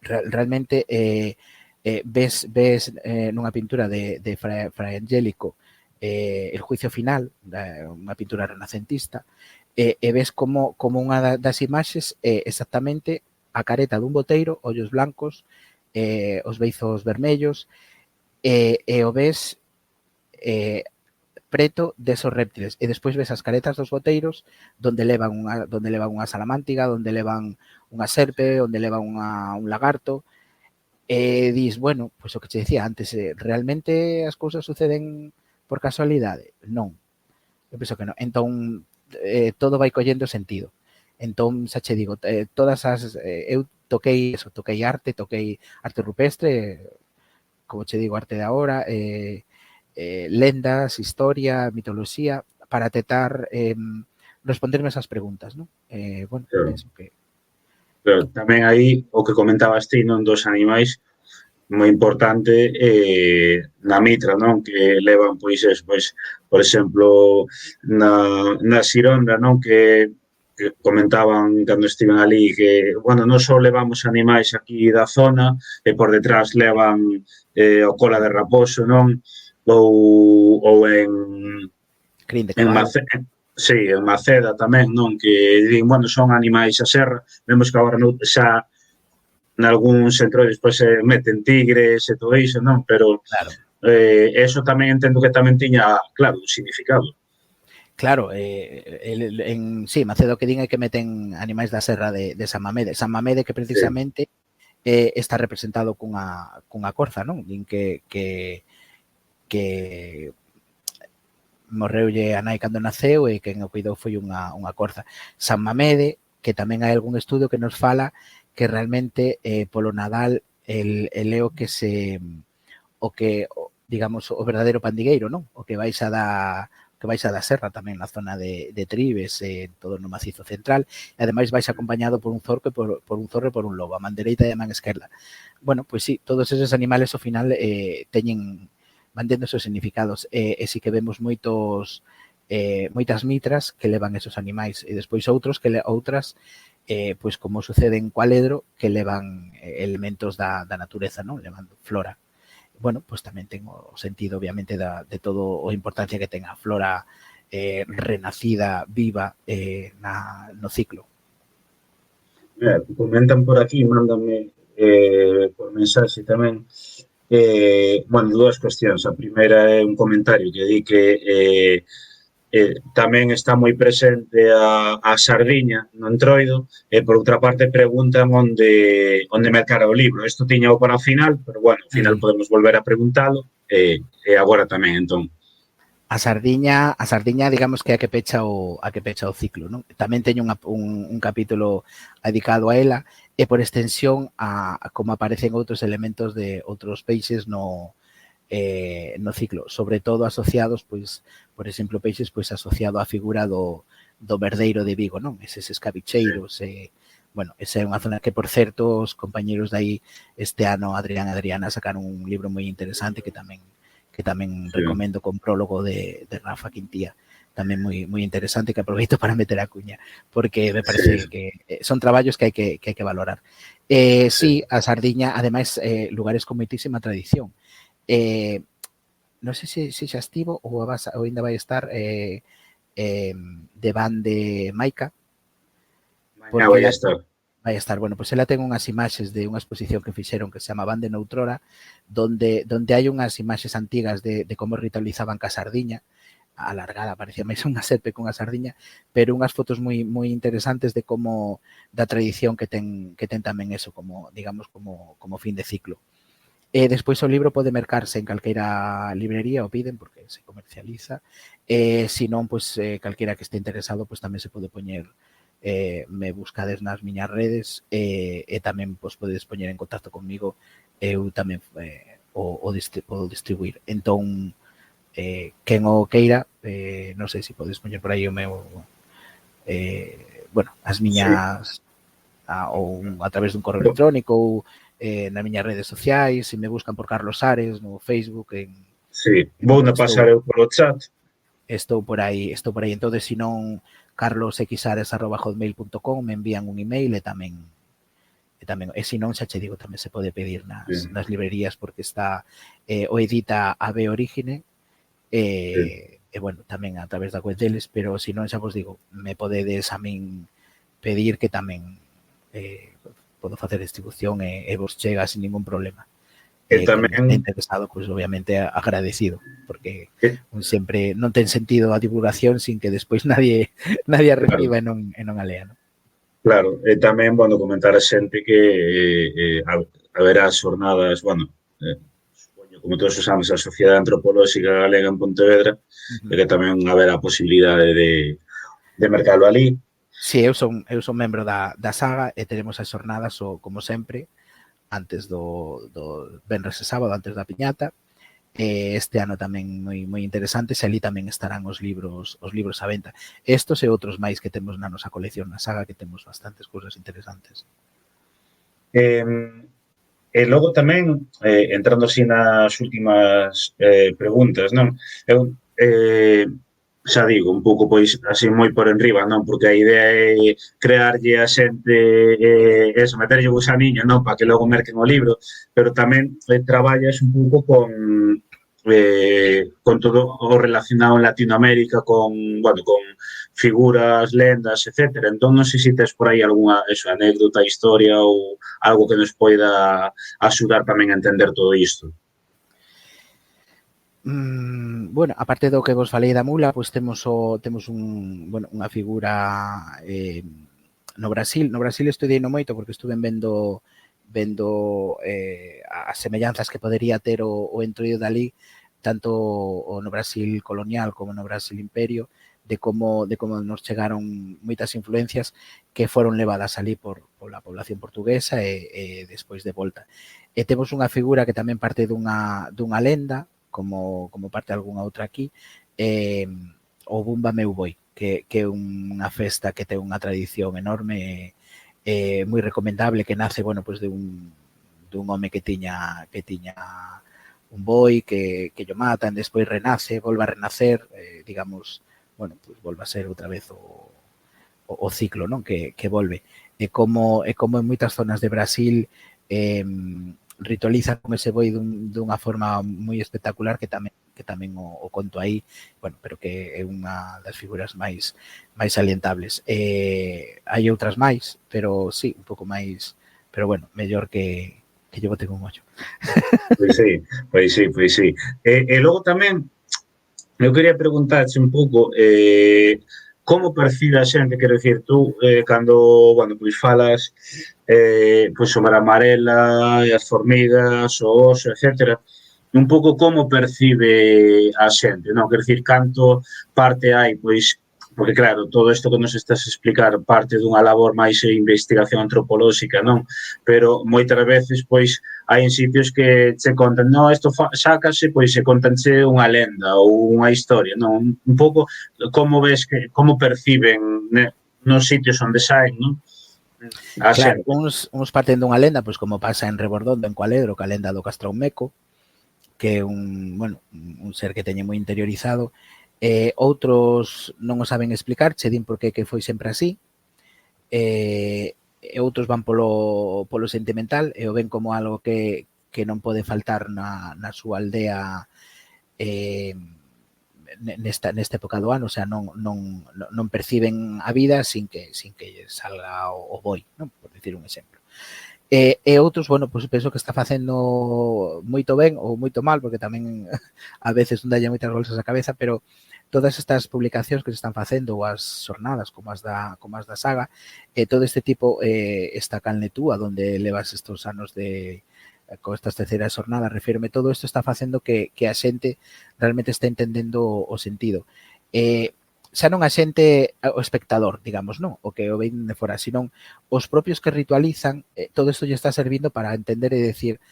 realmente ves nunha pintura de Fray Angélico El juicio final, unha pintura renacentista, e ves como unha das imaxes é exactamente a careta dun boteiro, ollos blancos, os beizos vermellos, e o ves preto desos réptiles. E despois ves as caretas dos boteiros donde levan unha salamántiga, donde levan unha serpe, onde levan un lagarto, e dis, bueno, pois o que te decía antes, realmente as cousas suceden por casualidade? Non. Eu penso que non. Entón, todo vai collendo sentido. Entón, xa che digo, todas as... eu toquei arte rupestre, como che digo, arte de agora, lendas, historia, mitoloxía, para tentar responderme esas preguntas, non? Bueno, penso que... Pero tamén aí o que comentabas ti, non, dos animais moi importante na mitra, non, que levan, pois, por exemplo, na Xironda, non, que comentaban cando estiven ali que, bueno, non só levamos animais aquí da zona, e por detrás levan o cola de raposo, non, ou en Maceda, sí, en Maceda tamén, non, que din, bueno, son animais a serra, vemos que agora xa nalgúns entroides pois meten tigres e todo iso, non? Pero Claro. eso tamén entendo que tamén tiña, claro, un significado. Claro, sí, Macedo que din é que meten animais da serra de San Mamede. San Mamede que precisamente está representado cunha corza, non? Din que morreulle a nai cando naceu e quen o cuidou foi unha corza. San Mamede, que tamén hai algún estudo que nos fala que realmente polo Nadal el é o que digamos, o verdadeiro pandigueiro, non? O que baixa da serra tamén na zona de Tribes, todo no macizo central, e ademais vais acompañado por un zorro e por un lobo, a man dereita e a man esquerda. Bueno, pois sí, todos esos animales ao final van tendo esos significados, e si que vemos moitas mitras que levan esos animais, e despois outras, pois como sucede en Cualedro, que levan elementos da natureza, non? Levando flora. Bueno, pois tamén ten o sentido, obviamente, de todo a importancia que ten a flora renacida, viva, no ciclo. Comentan por aquí, mándame por mensaxe tamén, bueno, dúas cuestións. A primeira é un comentario que di que tamén está moi presente a sardiña no Entroido, e por outra parte preguntan onde mercar o libro. Isto tiñao para o final, pero bueno, ao final podemos volver a preguntalo, e agora tamén, entón. A sardiña, digamos que é a que pecha o ciclo, non? Tamén teño un capítulo dedicado a ela, e por extensión a como aparecen outros elementos de outros peixes no ciclo, sobre todo asociados, pois, por exemplo, peixes pois asociado á figura do verdeiro de Vigo, non? Eses escabicheiros, bueno, esa é unha zona que, por certo, os compañeros de aí este ano, Adrián e Adriana, sacaron un libro moi interesante que tamén recomendo, con prólogo de Rafa Quintía, tamén moi interesante, que aproveito para meter a cuña, porque me parece que son traballos que hai que valorar. Sí, a sardiña, ademais, lugares con moitísima tradición. Non sei se xa estivo ou ainda vai estar de Van de Maica. Vai estar, bueno, pois ela ten unhas imaxes de unha exposición que fixeron que se chama Van de Noutrora, donde hai unhas imaxes antigas de como ritualizaban ca sardiña, alargada, parecía máis unha serpe cunha sardiña, pero unhas fotos moi interesantes de como da tradición que ten tamén eso, como, digamos, como fin de ciclo. E despois o libro pode mercarse en calqueira librería, o piden porque se comercializa, se non, pois calquera que este interesado, pois tamén se pode poñer, me buscades nas miñas redes, e tamén pois podedes poñer en contacto comigo, eu tamén o distribuir. Entón, quen o queira, non sei se podes poñer por aí o meu, bueno, as miñas, ou a través dun correo electrónico, ou nas miñas redes sociais, se me buscan por Carlos Ares no Facebook. Sí, vou na pasar eu polo chat. Estou por aí. Entón, se non, carlosequisares@hotmail.com, me envían un email e tamén, e se non, xa che digo, tamén se pode pedir nas librerías, porque está o edita AB Origine, e bueno, tamén a través da web deles, pero se non, xa vos digo, me podedes a min pedir, que tamén podo facer distribución e vos chega sin ningún problema. E tamén interesado, pois obviamente agradecido, porque sempre non ten sentido a divulgación sin que despois nadie a reciba e non a lea, non? Claro, e tamén, bueno, comentar a xente que haberá xornadas, bueno, supoño, como todos os anos, a Sociedade Antropolóxica Galega en Pontevedra, e que tamén haberá a posibilidade de mercalo ali. Si, eu son membro da saga, e teremos as xornadas, como sempre, antes do venres e sábado, antes da piñata. Este ano tamén moi interesantes, e ali tamén estarán os libros á venta. Estos e outros máis que temos na nosa colección, na saga, que temos bastantes cousas interesantes. E logo tamén, entrando así nas últimas preguntas, non? Eu xa digo, un pouco, pois, así moi por enriba, non? Porque a idea é crearlle a xente, eso, meterlle o gusaniño, non? Para que logo merquen o libro, pero tamén traballas un pouco con con todo o relacionado en Latinoamérica con, bueno, con figuras, lendas, etcétera. Entón, non sei se tes por aí algunha anécdota, historia ou algo que nos poida axudar tamén a entender todo isto. Bueno, aparte do que vos falei da mula, pois temos unha figura no Brasil. No Brasil estudiei no moito porque estuve vendo as semellanzas que podería ter o entroido dali, tanto no Brasil colonial como no Brasil imperio, de como nos chegaron moitas influencias que foron levadas ali pola población portuguesa e despois de volta. E temos unha figura que tamén parte dunha lenda, como parte de algunha outra aquí, o Bumba Meu Boi, que é unha festa que ten unha tradición enorme, moi recomendable, que nace, bueno, pues dun home que tiña un boi que lo matan, despois renace, volve a renacer, digamos, bueno, pues volve a ser outra vez o ciclo, non? Que volve. E como en moitas zonas de Brasil ritualizan con ese boi dunha forma moi espectacular que tamén o conto aí, bueno, pero que é unha das figuras máis salientables. Hai outras máis, pero sí, un pouco máis, pero bueno, mellor que lle boten un ollo. Pois sí. E logo tamén, eu quería preguntarche un pouco como percibe a xente, quero dicir, tú cando, bueno, pois falas pois sobre a amarela e as formigas, o oso, etcétera, un pouco como percibe a xente, non? Quero dicir, canto parte hai, pois, porque claro, todo isto que nos estás a explicar parte dunha labor máis de investigación antropolóxica, non? Pero moitas veces, pois, hai en sitios que che contan, non, isto sácase, pois se contanche unha lenda ou unha historia, non? Un pouco como ves que, como perciben nos sitios onde saen, non? A Claro, xente. uns parten dunha lenda, pois como pasa en Rebordondo, en Cualedro, que a lenda do Castrón Meco, que é un ser que teñe moi interiorizado. Outros non o saben explicar, che din por que foi sempre así, e outros van polo sentimental e o ven como algo que non pode faltar na súa aldea nesta época do ano, o sea, non perciben a vida sin que salga o boi, non? Por decir un exemplo. E outros, bueno, pois penso que está facendo moito ben ou moito mal, porque tamén a veces non dalle moitas bolsas á cabeza, pero todas estas publicacións que se están facendo, ou as xornadas como as da saga, todo este tipo, esta canle túa, donde levas estos anos con estas terceiras xornadas, refírome, todo isto está facendo que a xente realmente está entendendo o sentido. Xa non a xente, o espectador, digamos, non? O que o ven de fora, senón os propios que ritualizan, todo isto lle está servindo para entender e decir,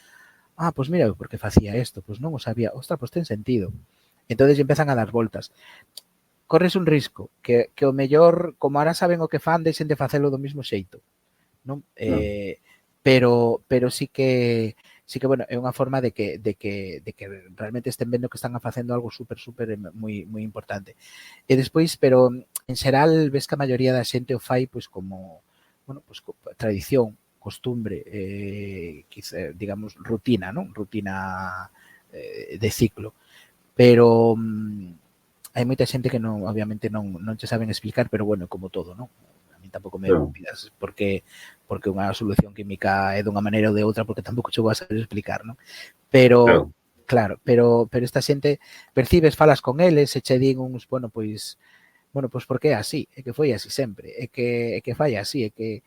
pois mira, por que facía isto? Pois non o sabía. Ostra, pois ten sentido. Entón empezan a dar voltas. Corres un risco, que o mellor, como ahora saben o que fan, deixen de facelo do mesmo xeito, non? Pero sí que, bueno, é unha forma de que realmente estén vendo que están facendo algo super moi importante. E despois, pero en xeral, ves que a maioría da xente o fai pois como, bueno, pois tradición, costumbre, quizá, digamos, rutina, non? Rutina de ciclo. Pero hai moita xente que non, obviamente non che saben explicar, pero bueno, como todo, non? A mí tampouco me pidas porque unha solución química é dunha maneira ou de outra, porque tampouco che vou a saber explicar, non? Pero, claro, pero esta xente percibes, falas con eles, e che din uns, bueno, pois porque é así, é que foi así sempre, é que fai así, é que,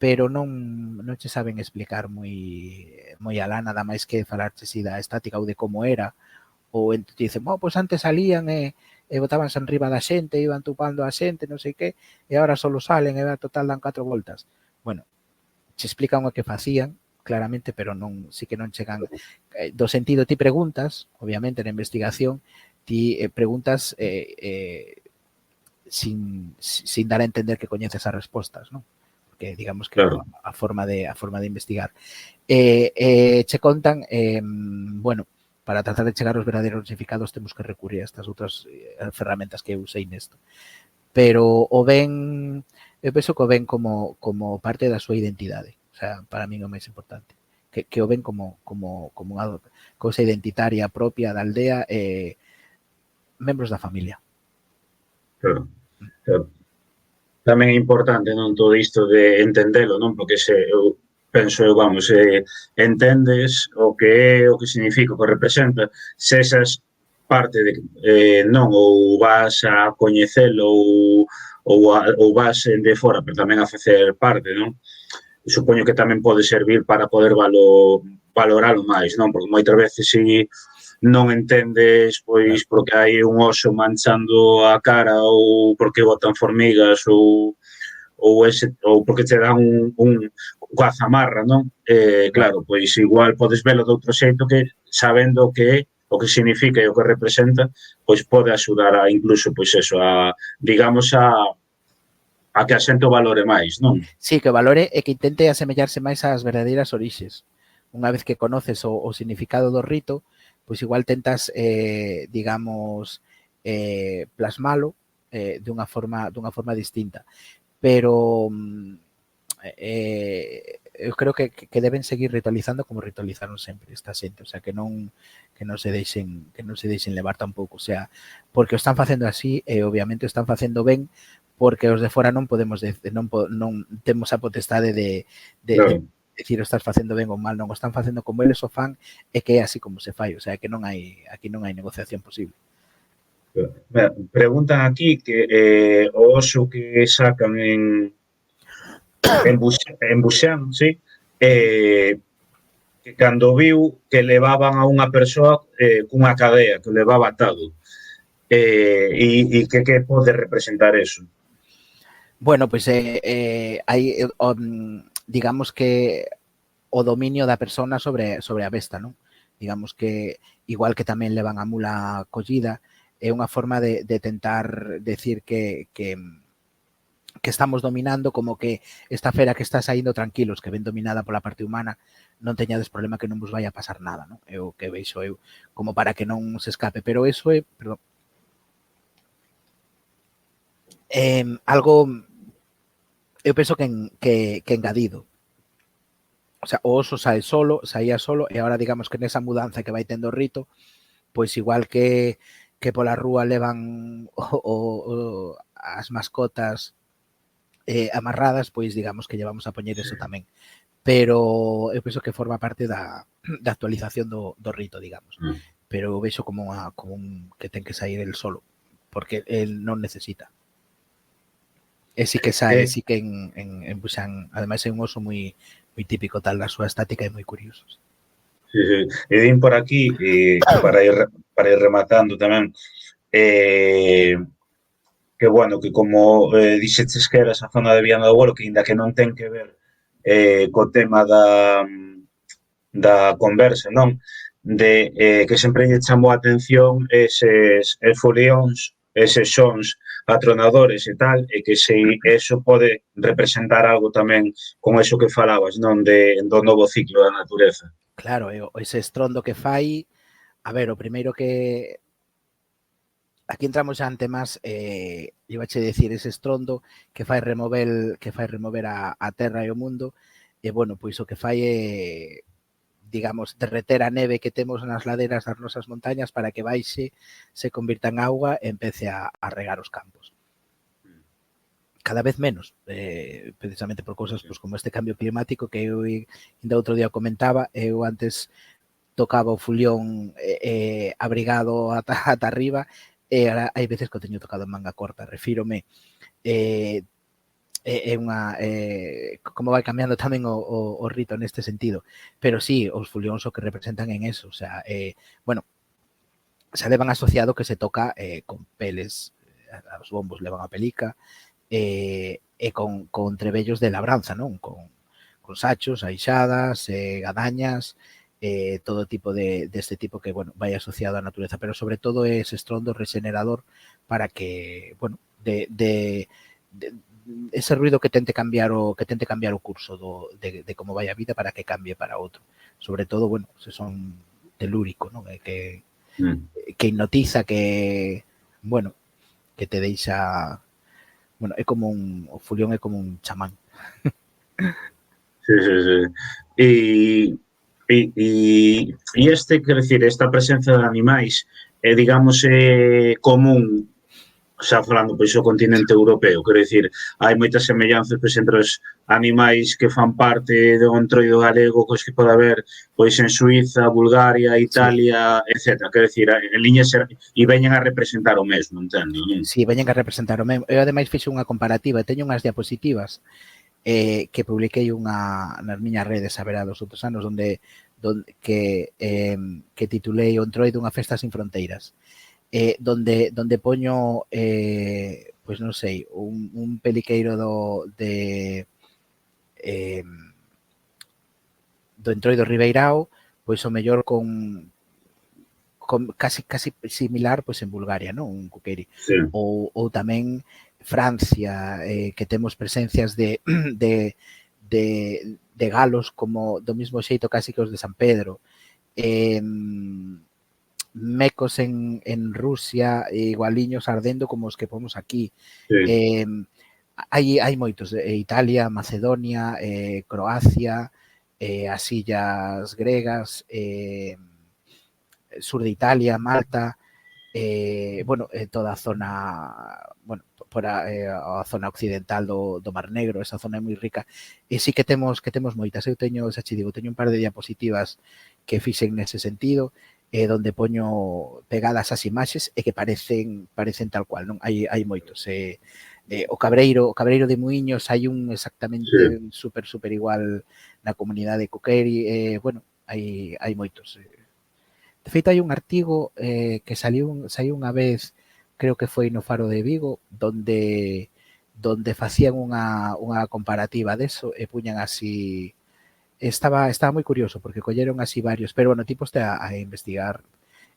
pero non che saben explicar moi alá, nada máis que falarte si da estática ou de como era, ou te dicen, pois antes salían e botábanse enriba da xente, iban tupando a xente, non sei que, e agora só salen e total dan 4 voltas. Bueno, che explican o que facían, claramente, pero sí que non chegan do sentido. Ti preguntas, obviamente, na investigación, ti preguntas sin dar a entender que coñeces as respostas, non? Porque digamos que a forma de investigar. Che contan, bueno, para tratar de chegar aos verdadeiros significados temos que recurrir a estas outras ferramentas que eu usei nesto. Pero eu penso que o ven como parte da súa identidade. O sea, para min é o máis importante. que o ven como unha cousa identitaria propia da aldea, membros da familia. Claro, claro. Tamén é importante non todo isto de entendelo, non? Porque se eu penso eu, vamos, entendes o que é, o que significa, o que representa, se esas parte de non, ou vas a coñecelo ou vas de fora, pero tamén a facer parte, non? Supoño que tamén pode servir para poder valoralo máis, non? Porque moitas veces si non entendes pois porque hai un oso manchando a cara ou porque botan formigas ou porque te dan un coa zamarra, non? Claro, pois igual podes velo de outro xeito que sabendo o que é, o que significa e o que representa, pois pode axudar a incluso, pois eso, a, digamos, a que a xente o valore máis, non? Sí, que o valore e que intente asemellarse máis ás verdadeiras orixes. Unha vez que conoces o significado do rito, pois igual tentas, digamos, plasmalo dunha forma distinta. Pero eu creo que deben seguir ritualizando como ritualizaron sempre esta xente, o sea, que non se deixen levar tampouco, o sea, porque o están facendo así e obviamente o están facendo ben porque os de fora non podemos non temos a potestade de Claro. decir o estás facendo ben ou mal, non o están facendo como eles o fan e que é así como se fai, o sea, que aquí non hai negociación posible. Preguntan aquí que o oso que sacan en Buxán, sí, que cando viu que levaban a unha persoa cunha cadea, que o levaba atado. E que pode representar eso? Bueno, pois hai, digamos que o dominio da persona sobre a besta, non? Digamos que igual que tamén levan a mula collida, é unha forma de tentar decir que estamos dominando, como que esta fera que está saindo tranquilos, que ven dominada pola parte humana, non teñades problema que non vos vai a pasar nada, non? É o que veixo eu, como para que non se escape, pero eso é, perdón, algo, eu penso que engadido. O sea, o oso saía solo, e agora digamos que nesa mudanza que vai tendo o rito, pois igual que pola rúa levan as mascotas amarradas, pois digamos que llevamos a poñer eso tamén. Pero eu penso que forma parte da actualización do rito, digamos. Pero eu vexo como un que ten que sair el solo, porque el non necesita. E si que sae, si que en Buxán, ademais é un oso moi típico tal da súa estática e moi curioso. Sí, sí. E din por aquí, para ir rematando tamén, que bueno, que como dixeches que era esa zona de Viana do Bolo, que ainda que non ten que ver co tema da conversa, non? De que sempre lle chamou a atención eses folións, eses sons atronadores e tal, e que se eso pode representar algo tamén con eso que falabas, non? Do novo ciclo da natureza. Claro, ese estrondo que fai, a ver, o primeiro que aquí entramos xa en temas, ibache decir, ese estrondo que fai remover a terra e o mundo, e bueno, pois o que fai é, digamos, derreter a neve que temos nas laderas das nosas montañas para que baixe, se convirta en auga e empece a regar os campos. Cada vez menos, precisamente por cousas pues, como este cambio climático que eu ainda outro día comentaba, eu antes tocaba o fulión abrigado ata arriba e ahora hai veces que o teño tocado en manga corta, refírome é unha como vai cambiando tamén o rito neste sentido, pero sí, os fulións o que representan en eso, o sea, bueno, se levan asociado que se toca con peles, os bombos levan a pelica, e con trebellos de labranza, non? Con sachos, aixadas, gadañas, todo tipo deste tipo que, bueno, vai asociado á natureza, pero sobre todo é ese estrondo regenerador para que, bueno, de ese ruido que tente cambiar o curso de como vai a vida para que cambie para outro. Sobre todo, bueno, se son telúrico, non? Que hipnotiza, que, bueno, que te deixa. Bueno, é como o fulión é como un chamán. Sí, sí, sí. Este, quer decir, esta presenza de animais digamos, común, xa falando pois o continente europeo, quero dicir, hai moitas semellanzas pois, entre os animais que fan parte do entroido galego cos que pode haber pois en Suiza, Bulgaria, Sí, Italia, etc. Quero dicir, en liñas e veñen a representar o mesmo, entendo, non? sí, veñen a representar o mesmo. Eu ademais fixe unha comparativa, teño unhas diapositivas que publiquei nas miñas redes a verá dos outros anos que titulei O Entroido unha festa sin fronteiras, donde poño pois non sei, un peliqueiro eh, do Entroido Ribeirao, pois o mellor con casi similar pois en Bulgaria, non? Un cuqueri. Sí, Ou tamén Francia, que temos presencias de galos como do mismo xeito casi que os de San Pedro. Eh, mecos en Rusia, igualiños ardendo como os que pomos aquí. sí, Hai moitos, Italia, Macedonia, Croacia, as illas gregas, sur de Italia, Malta, bueno, toda a zona, bueno, por a zona occidental do Mar Negro, esa zona é moi rica. E sí que temos moitas. Eu teño, xa che digo, teño un par de diapositivas que fixen nese sentido, donde poño pegadas as imaxes e que parecen tal cual, non? Hai moitos. O Cabreiro de Muiños hai un sí. exactamente super igual na comunidade de Cuqueri, bueno, hai moitos. De feito, hai un artigo que saiu unha vez, creo que foi no Faro de Vigo, donde facían unha comparativa deso e puñan así. Estaba moi curioso porque colleron así varios, pero bueno, ti poste a investigar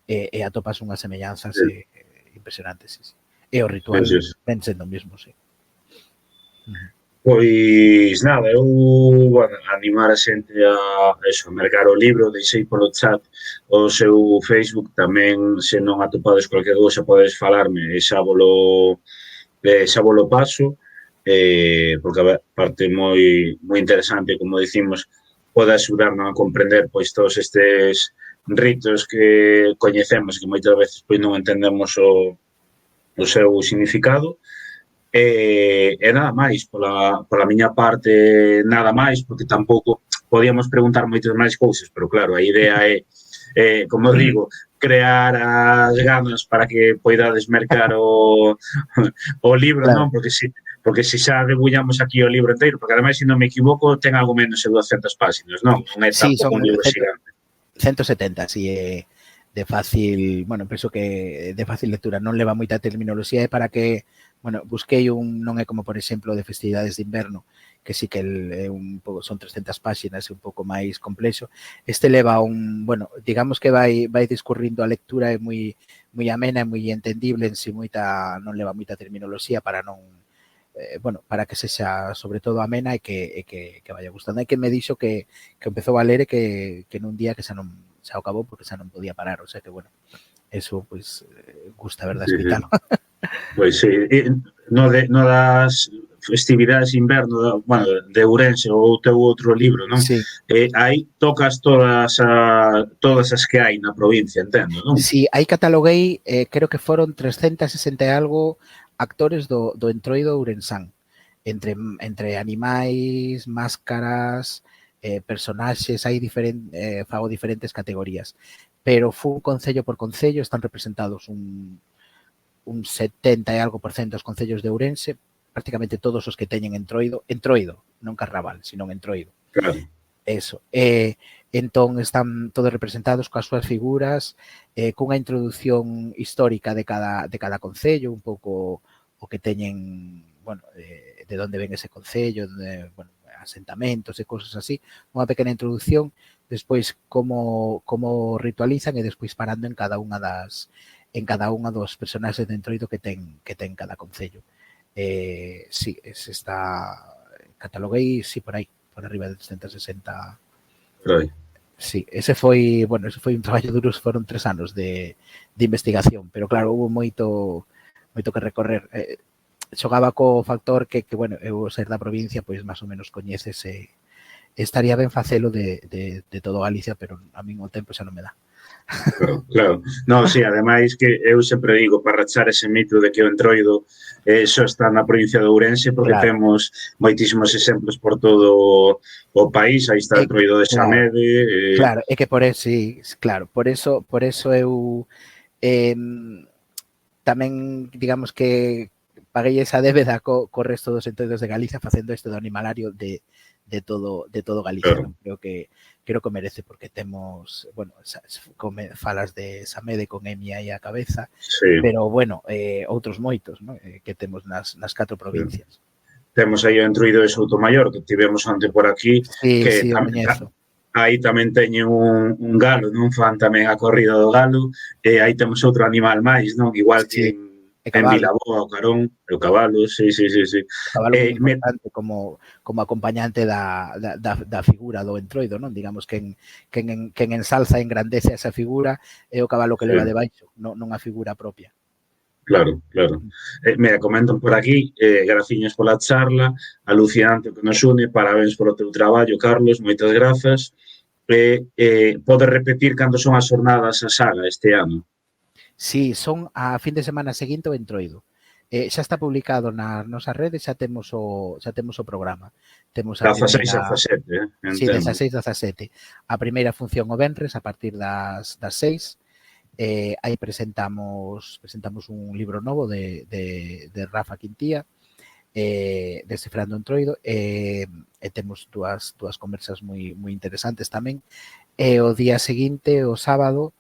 e atopas unhas semellanzas Sí, impresionantes, sí, sí. E o sí, ritual sí, sí. ven sendo o mismo, sí. Uh-huh. Pois nada, eu bueno, animar a xente a mercar o libro, deixei polo chat o seu Facebook tamén, se non atopades cualquier cousa podes falarme e xa volo paso, porque a parte moi interesante, como dicimos, pode axudarnos a comprender pois todos estes ritos que coñecemos que moitas veces pois non entendemos o seu significado. E nada máis, pola miña parte, nada máis, porque tampouco podíamos preguntar moitas máis cousas, pero claro, a idea é, como digo, crear as ganas para que poidades mercar o libro, Claro. non? Porque se xa debullamos aquí o libro inteiro, porque ademais, se non me equivoco, ten algo menos de 200 páxinas, non? Non é Sí, tampouco son un libro xigante. 170, así de fácil, bueno, penso que de fácil lectura, non leva moita terminoloxía, é para que, bueno, busquei non é como, por exemplo, de festividades de inverno, que sí que é un pouco, son 300 páxinas, é un pouco máis complexo. Este leva bueno, digamos que vai discurrindo a lectura, é moi amena, é moi entendible, en si non leva moita terminoloxía para non bueno, para que sexa sobre todo amena e que vaya gustando. Hai que me dixo que empezou a ler e que nun día que xa acabou porque xa non podía parar, o sea que, bueno, eso, pues, gusta, verdad, Sí, sí. escoitalo. Pois sí, no das festividades de inverno, bueno, de Ourense ou teu outro libro, non? Sí, Aí tocas todas as que hai na provincia, entendo, non? sí, aí cataloguei, creo que foron 360 e algo actores do entroido ourensán, entre animais, máscaras, personaxes, fago diferentes categorías, pero fun concello por concello, están representados un 70 e algo por cento dos concellos de Ourense, prácticamente todos os que teñen entroido, non carnaval, sino entroido. Claro. Eso. Entón están todos representados coas súas figuras, cunha introdución histórica de cada concello, un pouco o que teñen, bueno, de onde ven ese concello, bueno, asentamentos e cousas así, unha pequena introducción, despois como ritualizan e despois parando en cada unha dos personaxes de entroido que ten cada concello. Sí, ese está cataloguei, sí, por aí, por arriba de 360. Claro. Sí, ese foi un traballo duro, foron 3 anos de investigación, pero claro, houve moito que recorrer. Xogaba co factor que bueno, eu ser da provincia, pois máis ou menos coñécese estaría ben facelo de todo Galicia, pero a min o tempo xa non me dá. Claro, claro. No, sí, ademais que eu sempre digo para rachar ese mito de que o Entroido só está na provincia de Ourense porque Claro, temos moitísimos exemplos por todo o país, aí está o é, Entroido de claro, Samede, claro, é que por eso, sí, claro, por eso eu eh, tamén, digamos que paguei esa débeda co resto dos entroidos de Galicia facendo isto do animalario de todo Galicia, claro, non? Creo que merece porque temos, bueno, falas de Samede con Emi aí a cabeza, sí, pero bueno, outros moitos, non? Que temos nas 4 sí. provincias. Temos aí o Entroido de Soutomaior que tivemos onte por aquí, Sí, que sí, o coñezo. aí tamén teñen un galo, non fan tamén a corrida do galo, e aí temos outro animal máis, non? Igual que Sí, e en cabalo. Vilaboa, o Carón, e o cabalo, sí, sí, sí, sí. O cabalo moi Me, importante como acompañante da figura do entroido, non? Digamos quen ensalza e engrandece esa figura é o cabalo que sí, leva debaixo, non a figura propia. claro, claro. Mira, comentan por aquí, graciñas pola charla, alucinante que nos une, parabéns polo teu traballo, Carlos, moitas grazas. Pode repetir cando son as jornadas a saga este ano? Sí, son a fin de semana seguinte o entroido. Xa está publicado nas nosas redes, xa temos o programa. Temos a 16 a primeira, 17, sí, entendo. 16, 17. A primeira función o venres a partir das 6. Aí presentamos un libro novo de Rafa Quintía, Descifrando Entroido, e temos dúas conversas moi interesantes tamén. E o día seguinte, o sábado,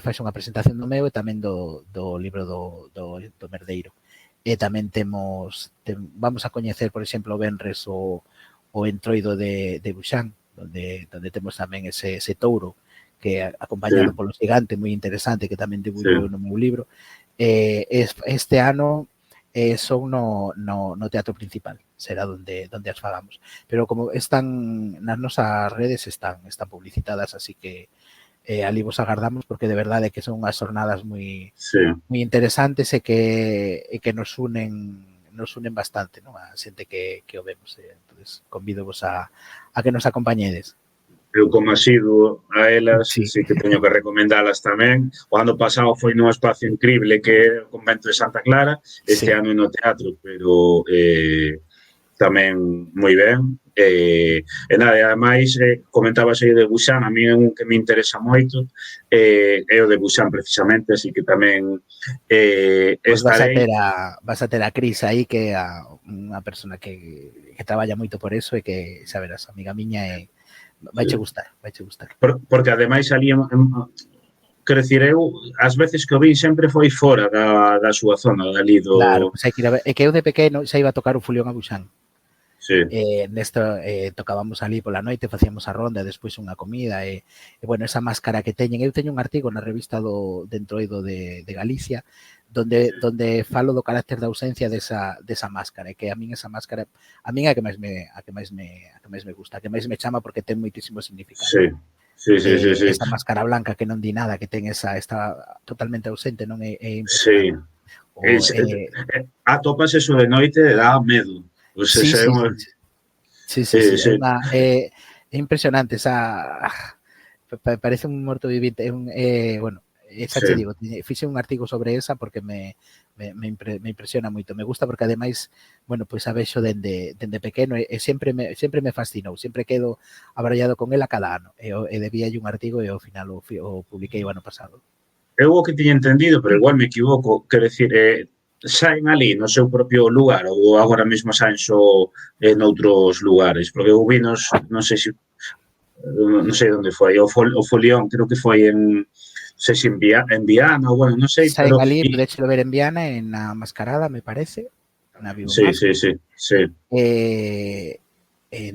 faz unha presentación do meu e tamén do libro do Merdeiro. E tamén vamos a coñecer, por exemplo, o venres o entroido de Buxán, donde temos tamén ese touro que Sí, acompañado polo xigante, moi interesante, que tamén sí. debullo no meu libro. Este ano son no teatro principal, será donde as fagamos. Pero como están nas nosas redes, están publicitadas, así que ali vos agardamos porque de verdade que son unhas jornadas moi Sí. interesantes e que nos unen bastante, non? A xente que o vemos. Entonces, convido vos a que nos acompañedes. Eu como asiduo a elas, Sí, sí que teño que recomendalas tamén. O ano pasado foi nun espacio increíble que é o convento de Santa Clara, este sí. ano no teatro, pero tamén moi ben. E nada, ademais, comentabas aí de Busan, a mí é un que me interesa moito, é o de Busan precisamente, así que tamén Pois estarei. vas a ter a Cris aí, que é unha persona que traballa moito por eso e que, xa verás, amiga miña, e vaiche gustar, vaiche gustar. Porque ademais ali quero dicir, eu as veces que o vi sempre foi fora da súa zona, dali Claro, do... pois hai que ir a ver. É que eu de pequeno xa iba a tocar o Fulión a Buxán. Sí, Nesto tocábamos ali pola noite, facíamos a ronda e despois unha comida e bueno, esa máscara que teñen, eu teño un artigo na revista do Entroido de Galicia donde falo do carácter da ausencia desa máscara, e que a min esa máscara a min é a que máis me gusta, a que máis me chama porque ten moitísimo significado. sí, sí, sí, sí, sí. Esta máscara blanca que non di nada, que ten está totalmente ausente, non é Sí. impresionante. O, Atopas eso de noite e dá medo. O sea, sí, é sí, unha... sí, Sí, é impresionante esa, parece un morto viviente, bueno, xa sí, che digo, fixe un artigo sobre esa porque me impresiona moito, me gusta porque ademais, bueno, pois a vexo dende pequeno e sempre me fascinou, sempre quedo abrallado con ela cada ano e debíalle un artigo e ao final o publiquei o ano pasado. eu o que tiña entendido, pero igual me equivoco, quero dicir, saen ali no seu propio lugar ou agora mesmo saen só noutros lugares, porque eu vi non sei se non sei onde foi, o Folión, creo que foi en sei se en Viana ou bueno, non sei, Saen pero ali, podéchelo ver en Viana, en na Mascarada, me parece, na Vivo sí, Más. sí, sí, sí.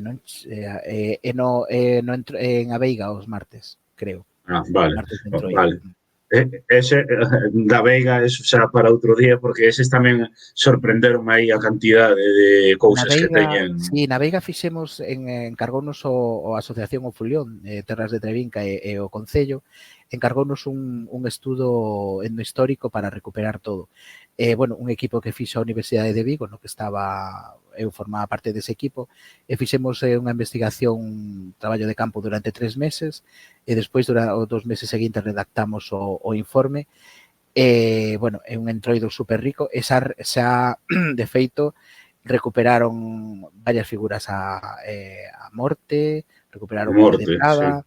Non, en Aveiga os martes, creo. Ah, vale, Martes de Entroido. vale. Ese da Veiga é xa para outro día porque eses tamén sorprenderon aí a cantidade de Na cousas que Veiga, teñen. sí, na Veiga fixemos, encargounos o Asociación O Fulión, Terras de Trevinca e o Concello, encargounos un estudo etnohistórico para recuperar todo. Bueno, un equipo que fixo a Universidade de Vigo, no que estaba eu formaba parte dese equipo, e fixemos unha investigación, un traballo de campo durante 3 meses, e despois, durante os 2 meses seguintes, redactamos o informe. Bueno, é un entroido super rico, e xa de feito, recuperaron varias figuras a morte, recuperaron o Home de Morte, sí. Prada,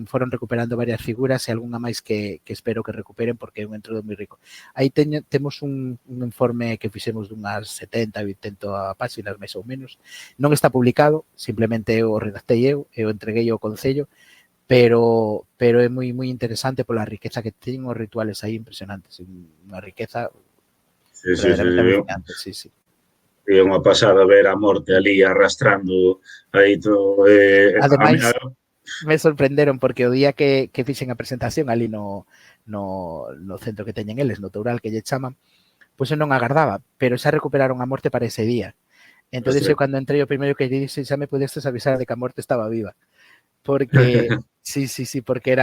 foron recuperando varias figuras e algunha máis que espero que recuperen porque é un entroido moi rico. Aí temos un informe que fixemos dunhas 70, 80 páxinas, máis ou menos. Non está publicado, simplemente eu o redactei eu entreguei ao Concello, pero é moi interesante pola riqueza que teñen os rituales aí impresionantes, unha riqueza verdadeiramente alucinante, sí. É unha pasada ver a morte ali arrastrando aí todo. Ademais, me sorprenderon porque o día que fixen a presentación ali no centro que teñen eles, no Toural, que lle chaman, pois eu non agardaba, pero xa recuperaron a morte para ese día. Entón, eu cando entrei o primeiro que dixen, xa me pudestes avisar de que a morte estaba viva. Porque, sí, porque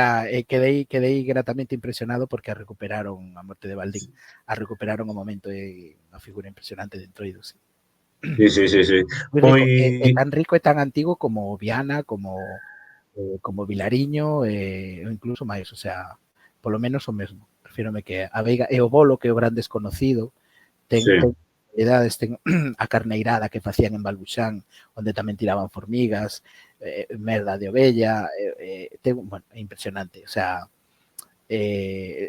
quedei gratamente impresionado porque a recuperaron a morte de Baldín. A recuperaron o momento, unha figura impresionante de entroido, sí. Sí. Pois... É tan rico e tan antigo como Viana, como Vilariño, ou incluso máis, o sea, polo menos o mesmo. Refírome que a Veiga e o Bolo, que é o gran desconocido, ten variedades, ten a carneirada que facían en Balbuxán, onde tamén tiraban formigas, merda de ovella, bueno, é impresionante, o sea,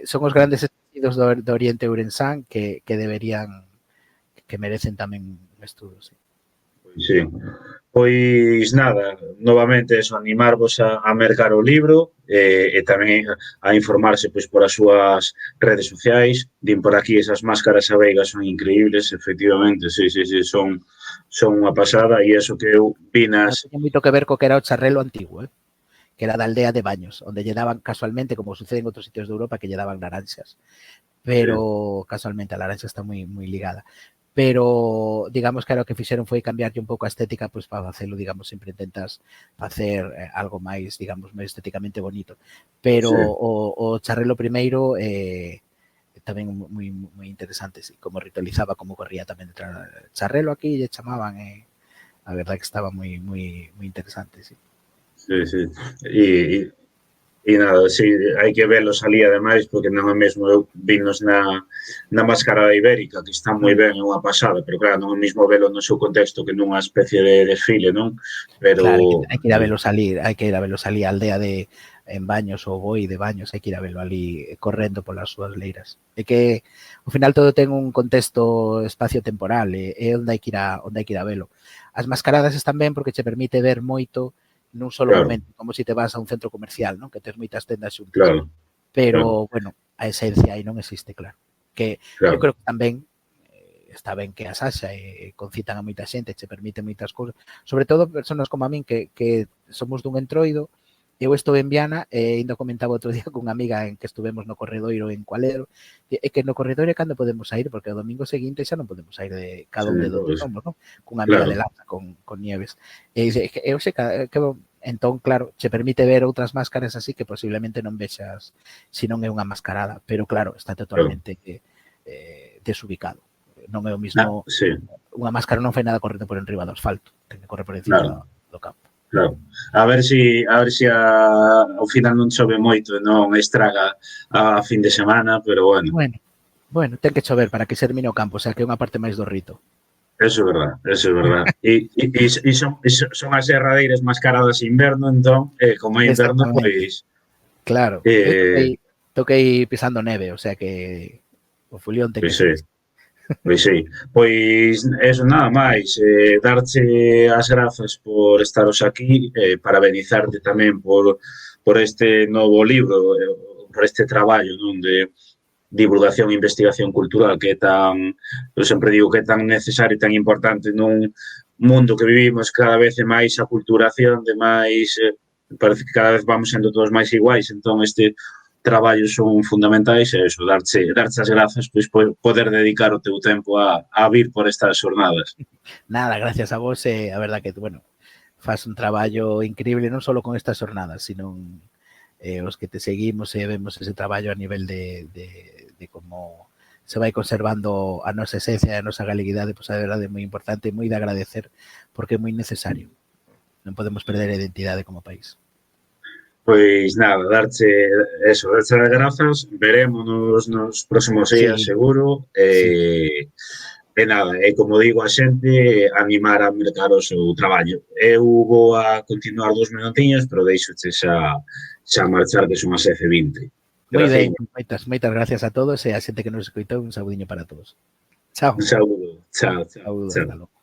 son os grandes escondidos do Oriente Ourensán que deberían, que merecen tamén un estudo, sí. Sí. Pois nada, novamente eso, animarvos a mercar o libro e tamén a informarse pois por as súas redes sociais. Din por aquí esas máscaras a Veiga son increíbles, efectivamente, sí, son unha pasada e eso que eu vi nas... Teño moito que ver co que era o charrelo antigo, que era da aldea de Baños, onde lle daban casualmente, como sucede en outros sitios de Europa, que lle daban naranxas. Pero casualmente a laranxa está moi ligada. Pero digamos que o que fixeron foi cambiarlle un pouco a estética, pois para facelo, digamos, sempre intentas facer algo máis, digamos, máis estéticamente bonito. Pero o charrelo primeiro tamén moi interesante, sí, como ritualizaba, como corría tamén charrelo aquí, lle chamaban, a verdade que estaba moi interesante, sí. Sí. E nada, sí, hai que velos ali ademais, porque non é mesmo eu vinos na Mascarada Ibérica, que está moi ben, é unha pasada, pero claro, non é mesmo velo no seu contexto que nunha especie de desfile, non? Pero... Claro, hai que ir a velo salir, a aldea en Baños ou Boi de Baños, hai que ir a velo ali correndo polas súas leiras. É que, ao final, todo ten un contexto espacio-temporal, é onde hai que ir a velo. As mascaradas están ben porque che permite ver moito nun solo momento, como se te vas a un centro comercial, non? Que tes moitas tendas xuntas. Pero, bueno, a esencia aí non existe, claro. Que eu creo que tamén está ben que as haxa e concitan a moita xente, che permite moitas cousas. Sobre todo, personas como a min que somos dun entroido, eu estou en Viana e ainda comentaba outro día cunha amiga en que estuvemos no Corredoiro en Cualero, e que no Corredoiro cando podemos sair, porque o domingo seguinte xa non podemos sair de cada un de donde somos, non? Cunha amiga de Laza, con Nieves. E dice, eu sei que entón, claro, che permite ver outras máscaras así que posiblemente non vexas se non é unha mascarada, pero claro, está totalmente desubicado. Non é o mismo, unha máscara non fai nada correndo por enriba do asfalto, ten que correr por encima do campo. Claro. A ver se ao final non chove moito e non estraga a fin de semana, pero bueno. Bueno, ten que chover para que se termine o campo, o sea, que é unha parte máis do rito. Eso é verdad. E son as derradeiras mascaradas de inverno, entón, como é inverno, pois... Claro, toquei pisando neve, o sea que o fulión ten que ser. Pois sí, pois eso nada máis, darche as grazas por estaros aquí, parabenizarte tamén por este novo libro, por este traballo, non, de divulgación e investigación cultural que é tan, eu sempre digo que é tan necesario e tan importante nun mundo que vivimos cada vez é máis aculturación, de máis, parece que cada vez vamos sendo todos máis iguais, entón este traballos son fundamentais e iso, darche as grazas pois poder dedicar o teu tempo a vir por estas xornadas. Nada, gracias a vos, a verdad que, bueno, faz un traballo increíble non só con estas xornadas, sino os que te seguimos e vemos ese traballo a nivel de como se vai conservando a nosa esencia e a nosa galeguidade, pois a verdade é moi importante, moi de agradecer, porque é moi necesario. Non podemos perder a identidade como país. Pois nada, darche as grazas, verémonos nos próximos días Sí, seguro, sí. e nada, e como digo a xente, animar a mercar o seu traballo. Eu vou a continuar 2 minutinhos, pero deixoche xa marchar, que son as 7:20. Moi ben, Graciño, moitas gracias a todos e a xente que nos escoitou, un saudiño para todos. Chao. un saúdo, chao, chao, Saúdos, chao. hasta logo.